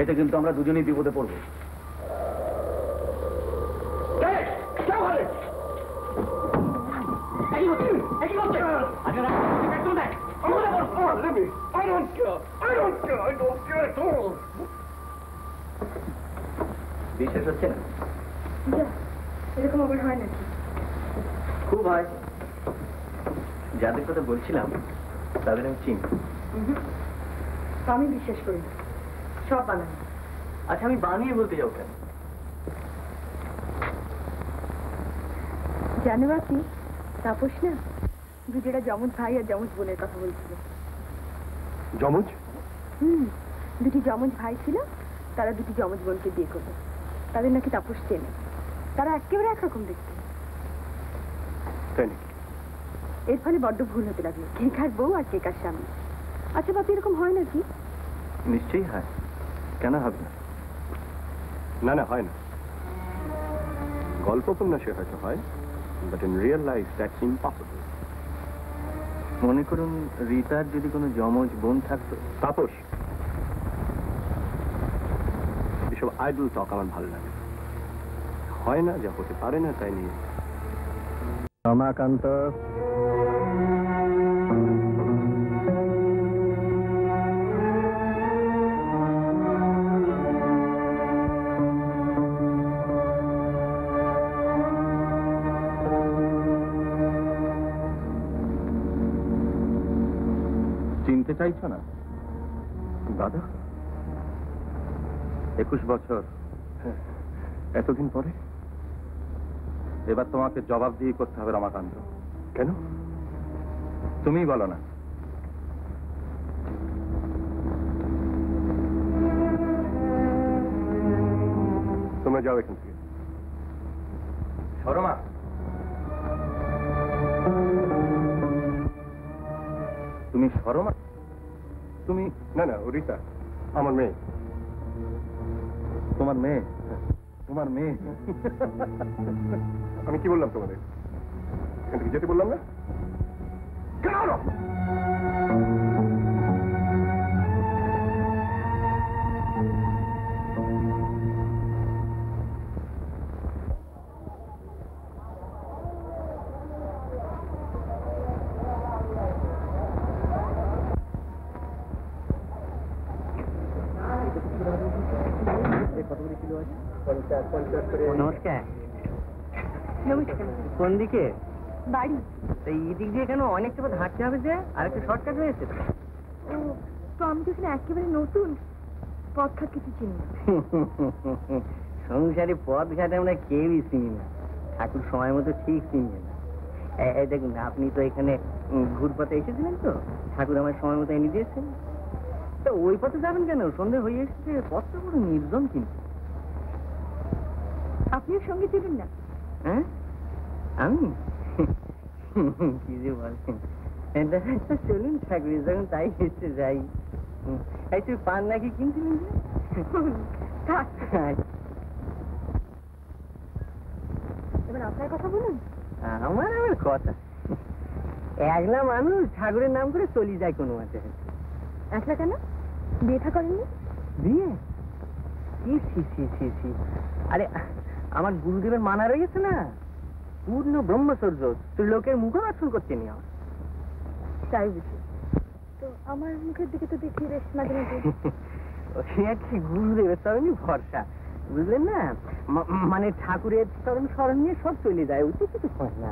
এতে কিন্তু আমরা দুজনেই বিপদে পড়বো। don't care. I don't care. I don't care at all. বিশ্বাস হচ্ছে না? যা, এরকম আবার হয় নাকি? খুব হয়। যাদের কথা বলছিলাম তাদের আমি চিনি। আমি বিশ্বাস করি না, সব বানানো। আচ্ছা, আমি বানিয়ে বলতে যাও কেন? জানো বাকি তাপস না দুজোড়া যমজ ভাই আর যমজ বোনের কথা বলছিল। যমজ? দুটি যমজ ভাই ছিল, তারা দুটি যমজ বোনকে বিয়ে করবে। তাদের নাকি তাপস চেনে। তারা একেবারে একরকম দেখতে। তাই নাকি? এর ফলে বড্ড ভুল হতে লাগলো, কে কার বউ আর কে কার স্বামী। আচ্ছা বাপি, এরকম হয় নাকি? নিশ্চয়ই হয়, কেন হবে না? না না, হয় না। গল্প উপন্যাসে হয়তো হয়, but in real life that's impossible. মনে করুন রীতার যদি কোনো যমজ বোন থাকতো। তাপস, এসব আইডল টক আমার ভালো লাগে। হয় না, যা হতে পারে না তাই নিয়ে। রমাকান্ত, চিনতে চাইছো না? দাদা, 21 বছর, এতদিন পরে? এবার তোমাকে জবাবদিহি করতে হবে রমাকান্ত। কেন? তুমিই বলো না। তোমরা যাও এখান থেকে। শর্মা, তুমি শর্মা? তুমি? না না, ও রীতা, আমার মেয়ে। তোমার মেয়ে? তোমার মেয়ে? আমি কি বললাম তোমাদের? এখান থেকে যেতে বললাম না? কেন? নমস্কার। নমস্কার। কোন দিকে? বাড়ি। এই দিক দিয়ে কেন? অনেকটা পথ হাঁটতে হবে যে, আর একটা শর্টকাট রয়েছে। ও, তো আমি তো এখানে একেবারে নতুন, পথ ঘাট কিছু চিনি না। সংসারে পথ ঘাটে আমরা কেউই চিনি না, ঠাকুর সময় মতো ঠিক চিনবে না। এই দেখুন, আপনি তো এখানে ঘুরপথে এসেছিলেন, তো ঠাকুর আমার সময় মতো এনে দিয়েছেন। তো ওই পথে যাবেন কেন? সন্ধ্যে হয়ে এসেছে, পথটা পুরো নির্জন। কিন্তু আপনিও সঙ্গে ছিলেন না? হ্যাঁ, আমি কি যে বলেন। চলুন ঠাকুরের যখন তাই এসে যাই। এই তুই পান নাকি কিনছিলেন? থাক। এবার আপনার কথা বলুন। আমার আমার কথা, একলা মানুষ ঠাকুরের নাম করে চলি যায় কোনো মতে। একলা কেন? বিয়ে থা করেননি? বিয়ে? ছি। আরে আমার গুরুদেবের মানা রয়েছে না, পূর্ণ ব্রহ্মচর্য, তুই লোকের মুখ দর্শন করতে নি। আমার তাই বুঝি? তো আমার মুখের দিকে তো দেখি বেশ মাঝে মাঝে। কি গুরুদেবের তরণই ভরসা, বুঝলেন না? মানে ঠাকুরের তরণ স্মরণ নিয়ে সব চলে যায়, ওতে কিছু হয় না।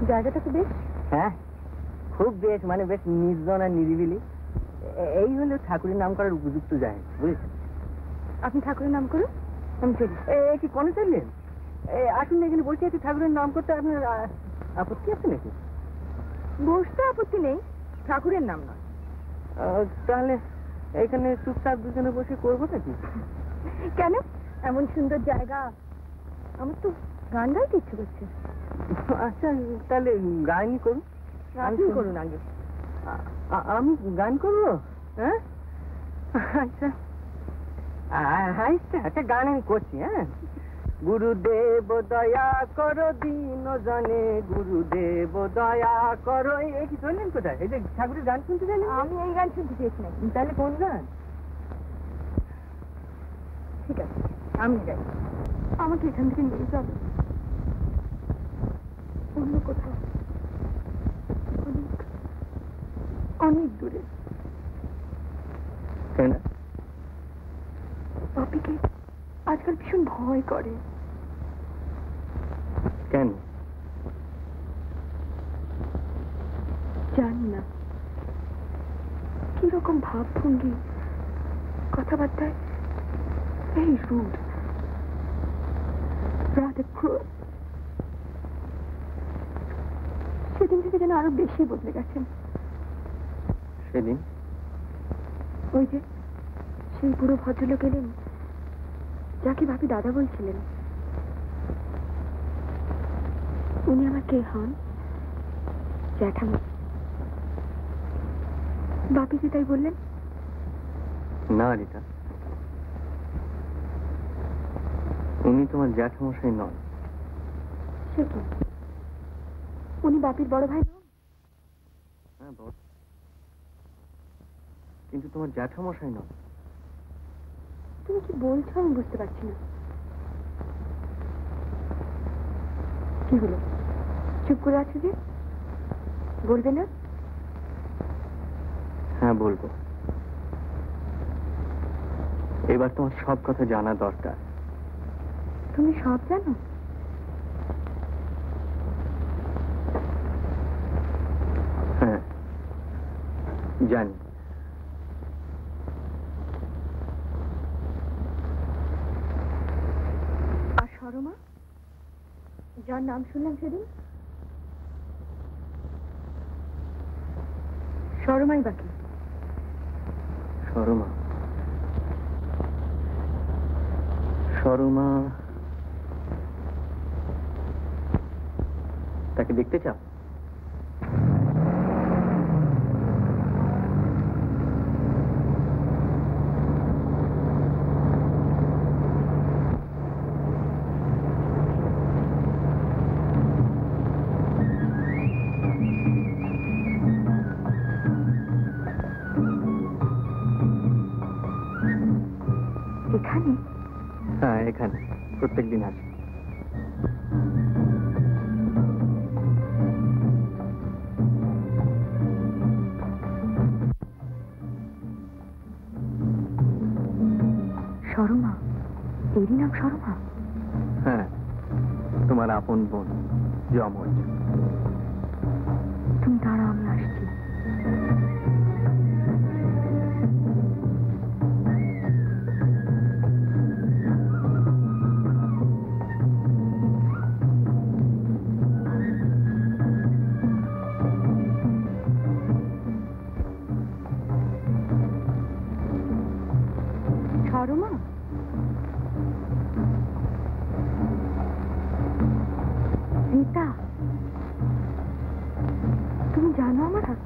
জায়গাটা তো বেশ। হ্যাঁ, খুব বেশ, মানে বেশ নির্জন আর নিরিবিলি। এই হলো ঠাকুরের নাম করার উপযুক্ত যায়, বুঝেছেন? আপনি ঠাকুরের নাম করুন, আমি চলি। কি কোনে চললেন? আসুন, এখানে বসে আছি, ঠাকুরের নাম করতে আপনার আপত্তি আছে নাকি? বসতে আপত্তি নেই, ঠাকুরের নাম নয়। তাহলে এখানে চুপচাপ দুজনে বসে করবো নাকি? কেন? এমন সুন্দর জায়গা, আমার তো গান গাইতে ইচ্ছে করছে। আচ্ছা, তাহলে গানই করুন। আপনি করুন আগে। আমি গান করবো? হ্যাঁ, আচ্ছা আচ্ছা, গান আমি করছি। হ্যাঁ, গুরুদেব দয়া করো দীন জনে, গুরুদেব দয়া করো। এই কি চললেন কোথায়? এই যে ঠাকুরের গান শুনতে চাইলেন? আমি এই গান শুনতে চেয়েছিলাম। তাহলে কোন গান? ঠিক আছে, আমি যাই। আমাকে এখান থেকে নিয়ে যাবে অন্য কোথাও, অনেক অনেক দূরে। কেন? বাপিকে আজকাল ভীষণ ভয় করে। কেন? জানি না, কিরকম ভাবভঙ্গি, কথাবার্তায় very rude, rather cruel. সেদিন থেকে যেন আরো বেশি বদলে গেছেন। সেদিন? ওই যে সেই পুরো ভদ্রলোক এলেন, যাকে ভাবি দাদা বলছিলেন, উনি আমার কে হন? জ্যাঠামা। বাপি যে তাই বললেন? না রীতা, উনি তোমার জ্যাঠামশাই নন। সে কি? উনি বাপির বড় ভাই নন? হ্যাঁ বল, কিন্তু তোমার জ্যাঠামশাই নন। তুমি কি বলছো আমি বুঝতে পারছি না। কি হলো, চুপ করে আছো যে? বলবে না? হ্যাঁ বলবো। এবার তোমার সব কথা জানা দরকার। তুমি সব জানো? হ্যাঁ জানি। আর সরমা, যার নাম শুনলাম সেদিন, সরমাই বাকি? সরমা? সরমা তাকে দেখতে চাও? এখানে? হ্যাঁ এখানে প্রত্যেকদিন আসে। সরমা? এরই নাম সরমা? হ্যাঁ, তোমার আপন বোন, যমজ। তুমি দাঁড়াও, আমি আসছি। সরমা? রীতা, তুমি জানো আমার হাত?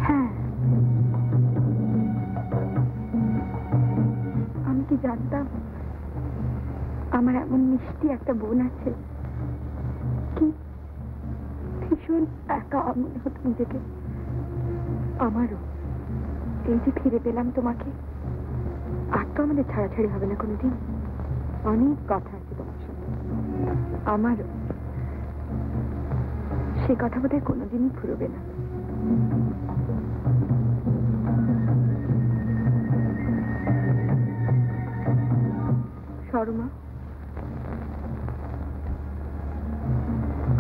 হ্যাঁ, আমি কি জানতাম আমার এমন মিষ্টি একটা বোন আছে? কি ভীষণ একা মনে হতো নিজেকে। আমারও। এই যে ফিরে পেলাম তোমাকে, আর তো আমাদের ছাড়াছাড়ি হবে না কোনোদিন। অনেক কথা আছে তোমার সঙ্গে, আমারও। সে কথা বোধহয় কোনোদিনই ফুরবে না। সরমা,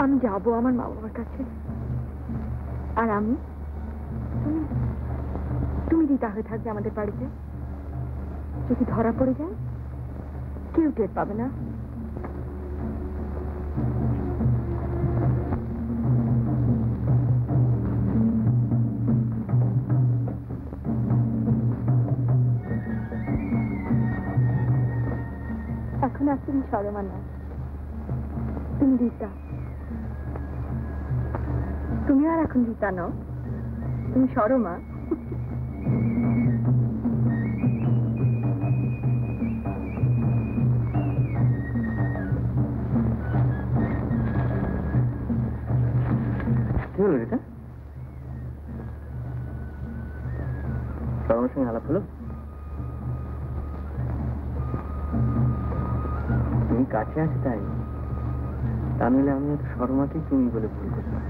আমি যাবো আমার মা বাবার কাছে, আর আমি, তুমি রীতা হয়ে থাকবে আমাদের বাড়িতে। যদি ধরা পড়ে যায়, কেউ টের পাবে না। এখন আর তুমি সরমা না, তুমি রীতা। তুমি আর এখন রীতা নও, তুমি সরমা। কি হলো এটা? সরমার সঙ্গে আলাপ হলো? তুমি কাছে আছে তাই, তা নইলে আমি হয়তো শর্মাকেই তুমি বলে ভুল করতাম।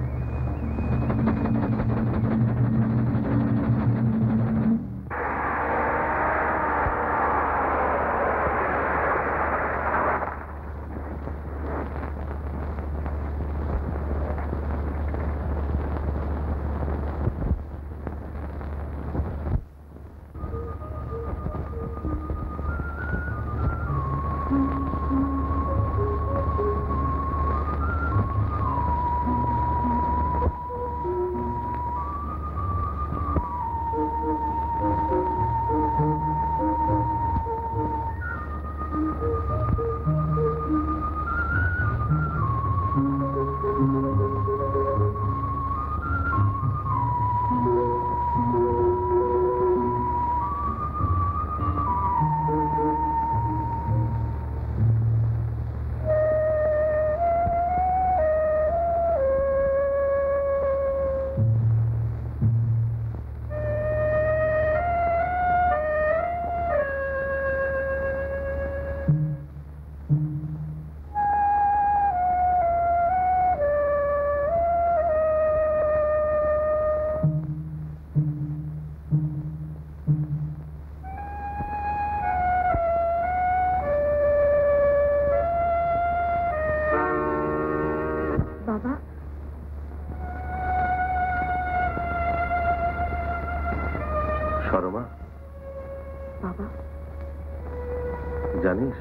জানিস,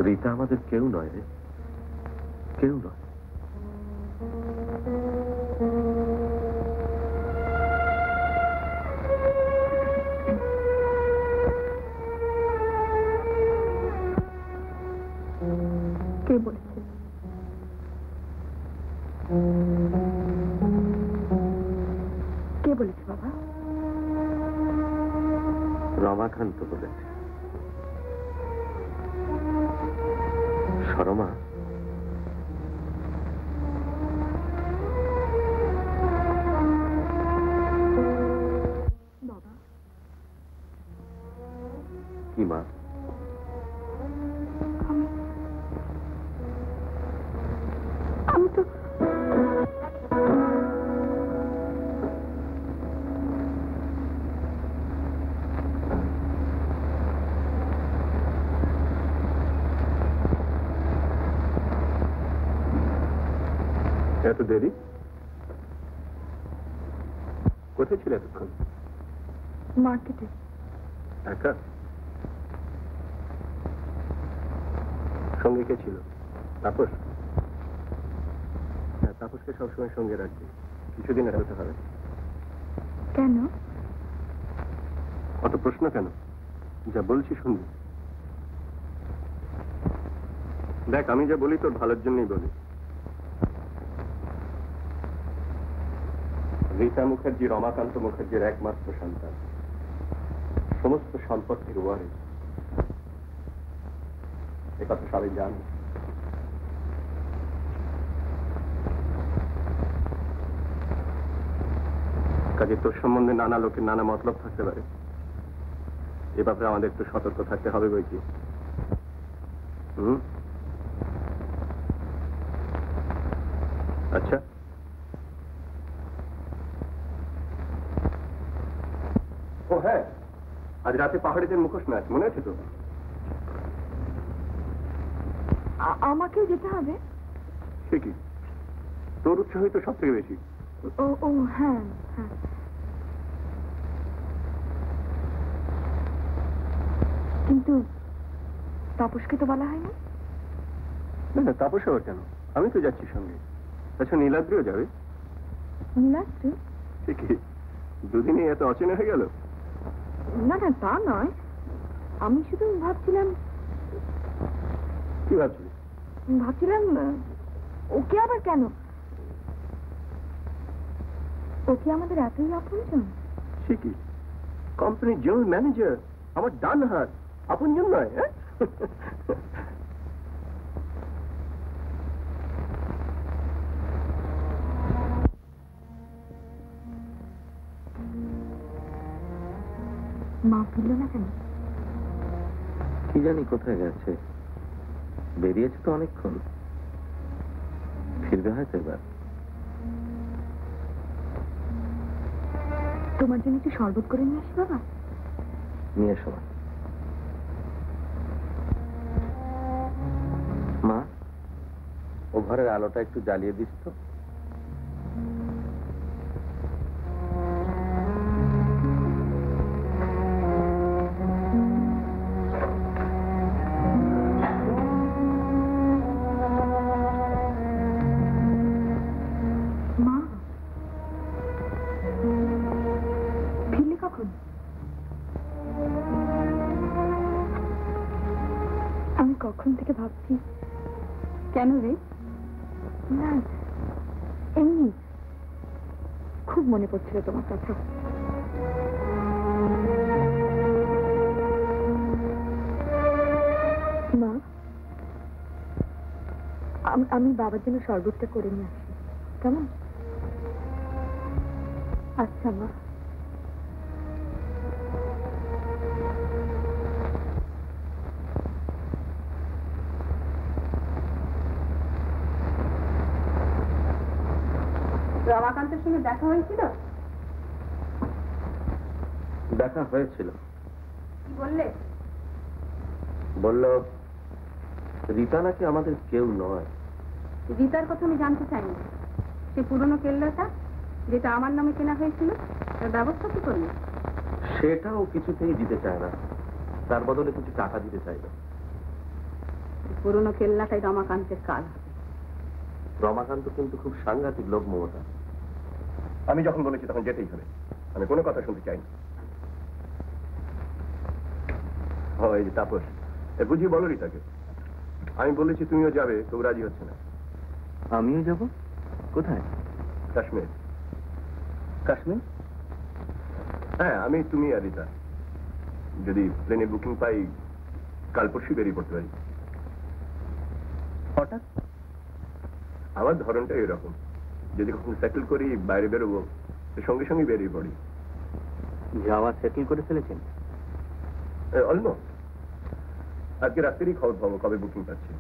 রীতা আমাদের কেউ নয় রে, কেউ নয়। কে বলেছে? কে বলেছে বাবা? রমাকান্ত বলেছে। সরমা, বাবা, কি মা? আমি তো এত দেরি? কোথায় ছিল এতক্ষণ? মার্কেটে। একা? সঙ্গে কে ছিল? তাপস? হ্যাঁ, তাপসকে সবসময় সঙ্গে রাখবে, কিছুদিন এড়াতে হবে। কেন? অত প্রশ্ন কেন? যা বলছি শুনবি। দেখ, আমি যা বলি তোর ভালোর জন্যই বলি। রীতা মুখার্জি রমাকান্ত মুখার্জির একমাত্র সন্তান, সমস্ত সম্পত্তির ওয়ারিস। একথা সবাই জানে। কাজে তোর সম্বন্ধে নানা লোকের নানা মতলব থাকতে পারে, এ ব্যাপারে আমাদের একটু সতর্ক থাকতে হবে বই কি। আচ্ছা, ও হ্যাঁ, আজ রাতে পাহাড়িদের মুখোশ ম্যাচ, মনে আছে তো? আমাকেও যেতে হবে? সে কি, তোর উৎসাহই তো সব থেকে বেশি। ও ও হ্যাঁ হ্যাঁ। কিন্তু তাপসকে তো বলা হয়নি। না না, তাপস আবার কেন? আমি তো যাচ্ছি সঙ্গে। আচ্ছা, নীলাদ্রিও যাবে? নীলাদ্রি? সে কি, দুদিনে এত অচেনা হয়ে গেল? না না, তা নয়, আমি শুধু ভাবছিলাম। কি ভাবছিস? ভাবছিলাম ওকে আবার কেন? ওকে আমাদের এতই আপনজন? সে কি, কোম্পানির জেনারেল ম্যানেজার, আমার ডান হাত, আপনজন নয়? হ্যাঁ, মা ফিরল না কেন? কি জানি কোথায় গেছে, বেরিয়েছে তো অনেকক্ষণ, ফিরবে হয়তো এবার। তোমার জন্য একটু শরবত করে নিয়ে আসি বাবা? নিয়ে এসো। মা, ও ঘরের আলোটা একটু জ্বালিয়ে দিস তো। মা ফিরলে কখন? আমি কখন থেকে ভাবছি। কেন রে? না, এমনি খুব মনে পড়ছিল তোমার কথা। মা, আমি বাবার জন্য শরবতটা করে নিয়ে আসি, কেমন? আচ্ছা মা। রমাকান্তের সঙ্গে দেখা হয়েছিল? দেখা হয়েছিল। কি বললে? বলল রীতা নাকি আমাদের কেউ নয়। রীতার কথা আমি জানতে চাইনি। সে পুরনো কেল্লাটা যেটা আমার নামে কেনা হয়েছিল, তার ব্যবস্থা কি করলি? সেটাও কিছুতেই দিতে চায় না। তার বদলে কিছু টাকা দিতে চাইল। পুরনো কেল্লাটাই রমাকান্তের কাল। রমাকান্ত কিন্তু খুব সাংঘাতিক লোক মমতা। আমি যখন বলেছি তখন যেতেই হবে, আমি কোনো কথা শুনতে চাই না। এই যে তাপস, বুঝিয়ে বলো রিতাকে। আমি বলেছি তুমিও যাবে, কেউ রাজি হচ্ছে না। আমিও যাব? কোথায়? কাশ্মীর। কাশ্মীর? হ্যাঁ, আমি, তুমি আর রিতা। যদি প্লেনে বুকিং পাই, কাল পরশু বেরিয়ে পড়তে পারি। হঠাৎ? আমার ধরনটা এরকম, যদি কখনো সেটেল করি, বাইরে বেরোবো, সঙ্গে সঙ্গে বেরিয়ে পড়ি। যাওয়া সেটেল করে ফেলেছেন? অলমোস্ট। আজকে রাত্রেই খবর পাবো কবে বুকিং পাচ্ছি।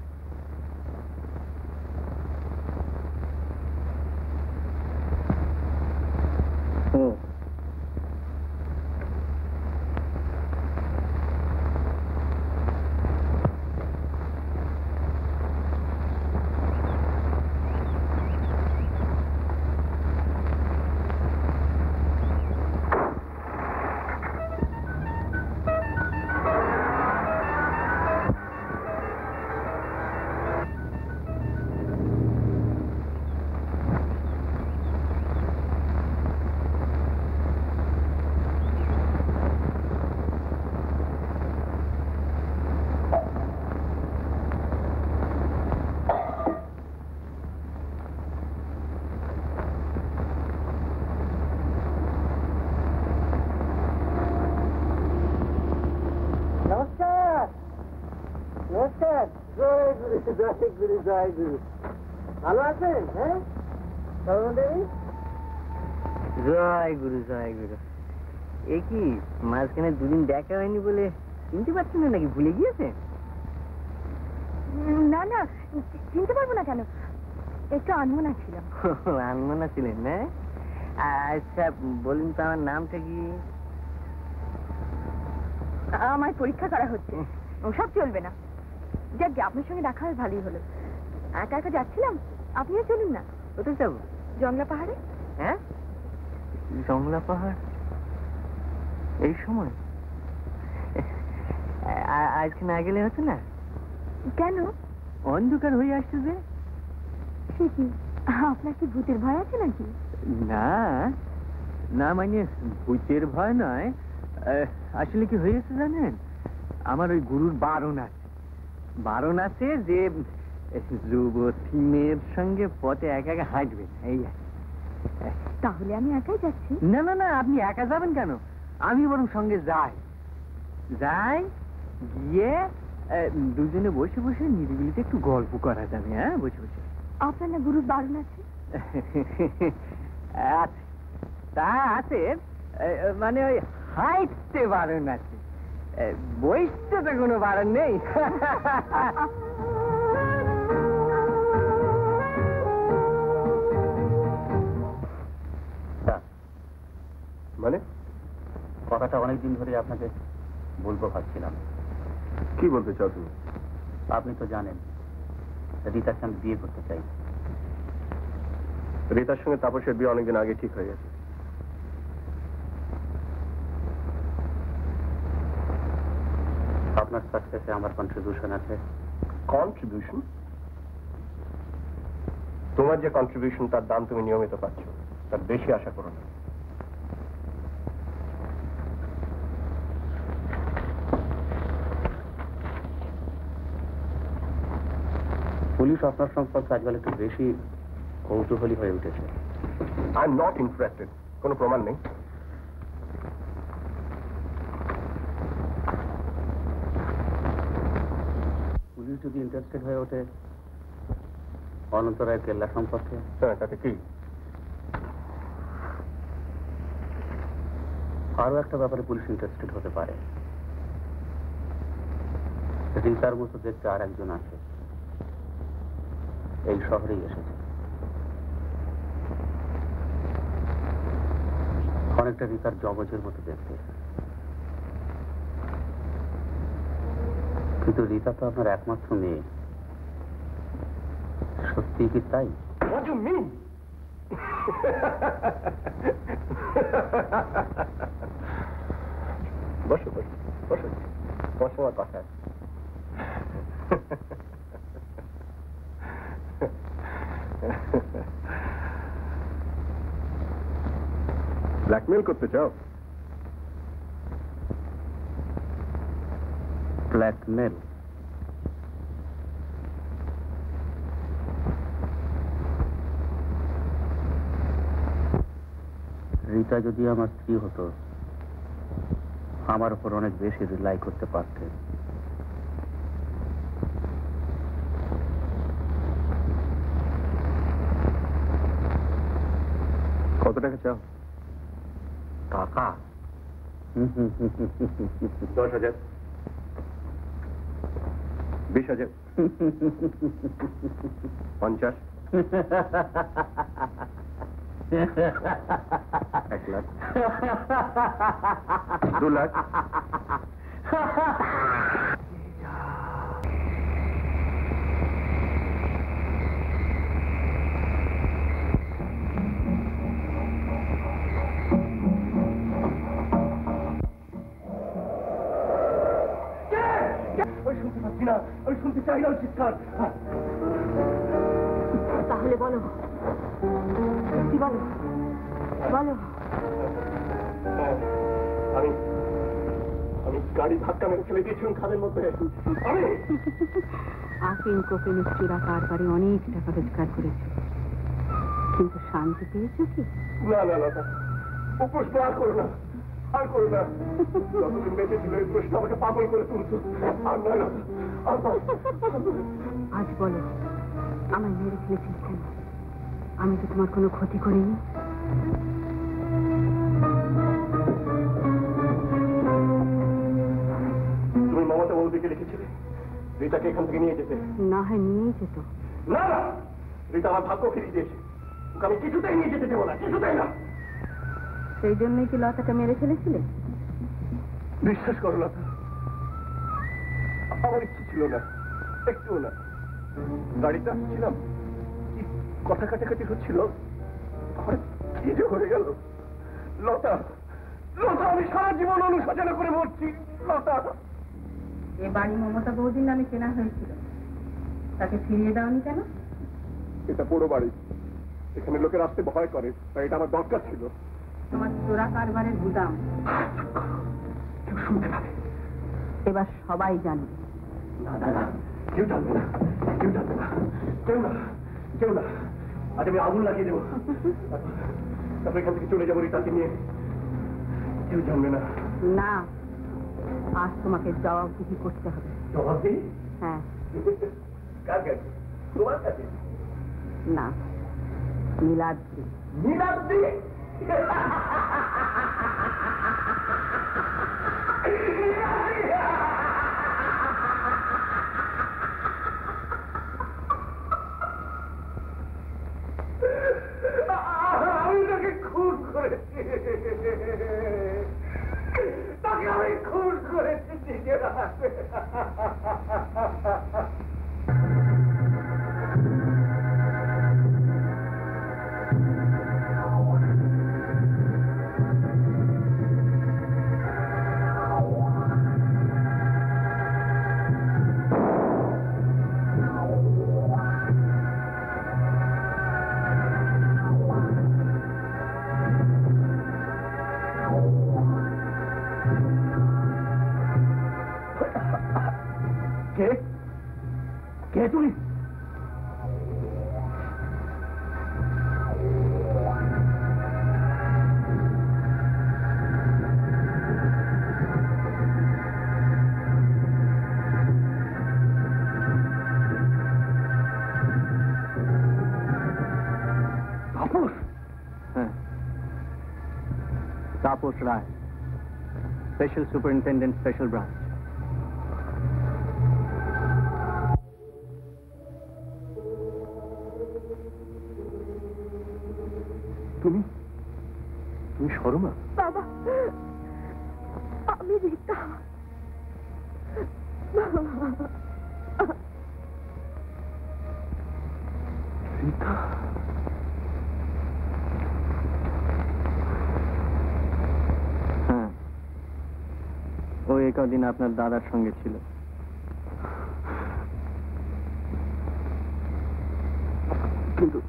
ভালো আছেন? হ্যাঁ, জয় গুরু জয় গুরু। এ কি মাঝখানে দুদিন দেখা হয়নি বলে চিনতে পারছেন না নাকি? ভুলে গিয়েছে? না না, চিনতে পারবো না কেন, একটু আনমনা ছিলাম। আনমনা ছিলেন না? আচ্ছা বলুন তো আমার নামটা কি? আমার পরীক্ষা করা হচ্ছে, ওসব চলবে না। যাক, আপনার সঙ্গে দেখা হয় ভালোই হলো। একা একা যাচ্ছিলাম, আপনিও চলুন না। কোথায় যাবো? জংলা পাহাড়ে। হ্যাঁ, জংলা পাহাড় এই সময়? আজকে না গেলে হতো না? কেন? অন্ধকার হয়ে আসছে যে। সে কি, আপনার কি ভূতের ভয় আছে নাকি? না না, মানে ভূতের ভয় নয়। আসলে কি হয়েছে জানেন, আমার ওই গুরুর বারণ আছে যে যুবতী মেয়ের সঙ্গে পথে একা একা হাঁটবেন। এই তাহলে আমি একাই যাচ্ছি। না না না, আপনি একা যাবেন কেন? আমি বরং সঙ্গে যাই, গিয়ে দুজনে বসে বসে নিরিবিলিতে একটু গল্প করা যাবে। হ্যাঁ, বসে বসে। আপনার না গুরুর বারণ আছে? আছে, তা আছে, মানে ওই হাইটতে বারণ আছে, বইতে তো কোনো বারণ নেই। মানে কথাটা অনেকদিন ধরে আপনাকে বলবো ভাবছিলাম। কি বলতে চাও তুমি? আপনি তো জানেন রিতাকে আমি বিয়ে করতে চাই। রিতার সঙ্গে তাপসের বিয়ে অনেকদিন আগে ঠিক হয়ে গেছে। আপনার সাকসেসে আমার কন্ট্রিবিউশন আছে। কন্ট্রিবিউশন? তোমার যে কন্ট্রিবিউশন তার দাম তুমি নিয়মিত পাচ্ছ, তার বেশি আশা করো না। পুলিশ আপনার সম্পর্কে আজকাল একটু বেশি কৌতূহলী হয়ে উঠেছে। I am not interested. কোনো প্রমাণ নেই। পুলিশ যদি ইন্টারেস্টেড হয়ে ওঠে অনন্ত রায় কেল্লা সম্পর্কে, হ্যাঁ, তাতে কি? আরো একটা ব্যাপারে পুলিশ ইন্টারেস্টেড হতে পারে। রিতার মতো দেখতে আর একজন আছে, এই শহরেই এসেছে। অনেকটা রিতার জগজের মতো দেখতে, কিন্তু রিতা তো আপনার একমাত্র মেয়ে। সত্যি কি তাই? What do you mean? বসো বসো বসো। তোমার সময় কথা আছে। ব্ল্যাকমেল করতে চাও? ব্ল্যাকমেল? রীতা যদি আমার স্ত্রী হতো, আমার উপর অনেক বেশি রিলাই করতে পারতেন। কত টাকা চাও? টাকা? 10,000, 20,000, 50, 1 লাখ, 2 লাখ। শুনতে পাচ্ছি না, আমি শুনতে চাই না ওই চিৎকার। তাহলে বলো, সত্যি বলো, বলো। আমি গাড়ি ধাক্কা মেরে ফেলে দিয়েছিলাম খাদের মধ্যে। আমি আফিম কোকেনের চূড়া কারবারে অনেক টাকা রোজগার করেছো, কিন্তু শান্তি পেয়েছো কি? না না না, ও প্রশ্ন আর করো না, আর করো না। যতদিন বেঁচে ছিল এই প্রশ্ন আমাকে পাগল করে তুলছো। আর নয় না, আর নয়। আজ বলো, আমায় মেরে ফেলেছিল কেন? আমি তো তোমার কোনো ক্ষতি করিনি। তুমি মমতা বৌদিকে লিখেছিলে রীতাকে এখান থেকে নিয়ে যেতে। না হয় নিয়েই যেত। না না, রীতা আমার ভাগ্য ফিরিয়ে দিয়েছে। ওকে আমি কিছুতেই নিয়ে যেতে দেবো না, কিছুতেই না। সেই জন্যই কি লতাকে মেরে ফেলেছিলে? বিশ্বাস করো না, আমার ইচ্ছে ছিল না, একটুও না। গাড়িতে আসছিলাম, কি কথা কাটাকাটি হচ্ছিল, আমার কি যে হয়ে গেল। লতা, লতা, আমি সারা জীবন অনুশোচনা করে মরছি। লতা, এ বাড়ি মমতা বৌদির নামে কেনা হয়েছিল, তাকে ফিরিয়ে দাওনি কেন? এটা পুরো বাড়ি, এখানে লোকের আসতে ভয় করে, তাই এটা আমার দরকার ছিল। তোমার চোরা কারবারের গুদাম কেউ শুনতে পাবে। এবার সবাই জানবে। না না না, কেউ জানবে না, কেউ জানবে না, কেউ না, কেউ না। আজ আমি আগুন লাগিয়ে দেবো, তারপর এখান থেকে চলে যাবো রীতাকে নিয়ে। কেউ জানবে না। না, আজ তোমাকে জবাবদিহি করতে হবে। জবাব দিই? হ্যাঁ। কার কাছে? তোমার কাছে? না, নীলাদ্রি। নীলাদ্রি? আমি তাকে খুন করেছি, তাকে আমি খুন করেছি নিজের হাতে। কে তুমি? তাপস? হ্যাঁ, Tapas Roy, special superintendent, special branch. তুমি তুমি শর্মা? বাবা, আমি রীতা। রীতা? হ্যাঁ, ও এই কদিন আপনার দাদার সঙ্গে ছিল। কিন্তু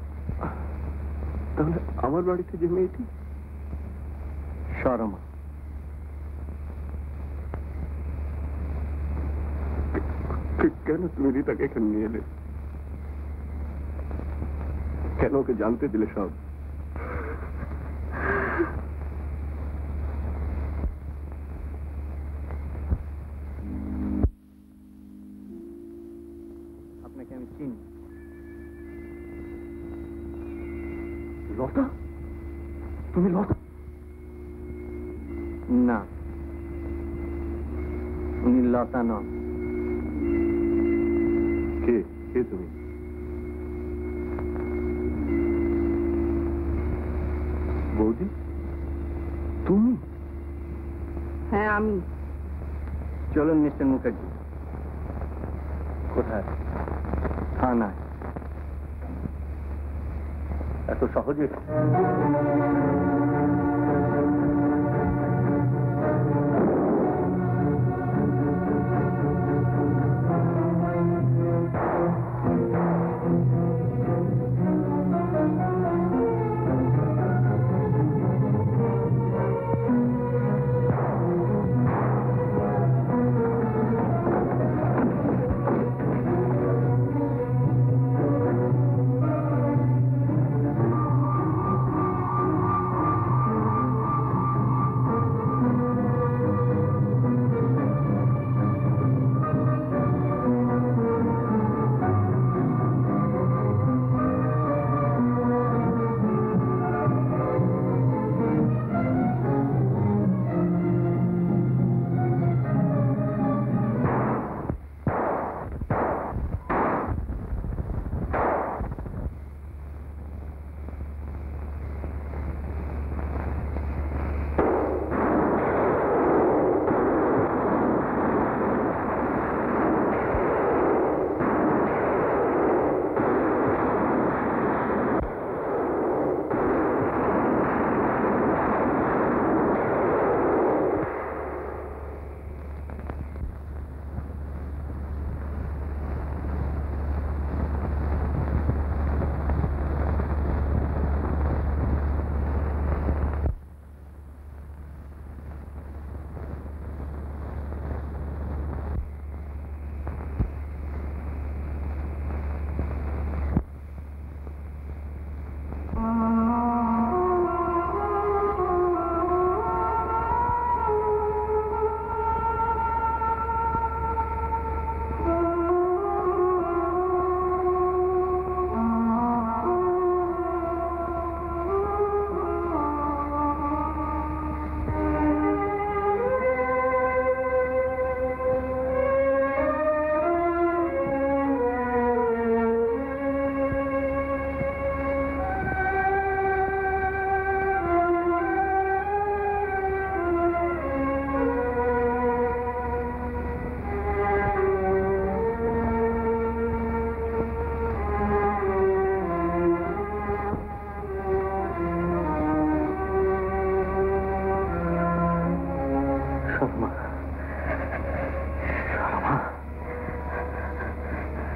তাহলে আমার বাড়িতে যে মেয়েটি শর্মা, কেন তুমি রীতাকে এখানে নিয়ে এলে? কেন ওকে জানতে দিলে সব? আপনাকে আমি চিনি। লতা? তুমি লতা? না, উনি লতা নন। কে কে তুমি? বৌদি তুমি? হ্যাঁ আমি। চলুন মিস্টার মুখার্জি। কোথায়? থানায়। এত সহজে?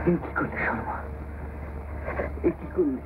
কি করলে শর্মা? কি করলে?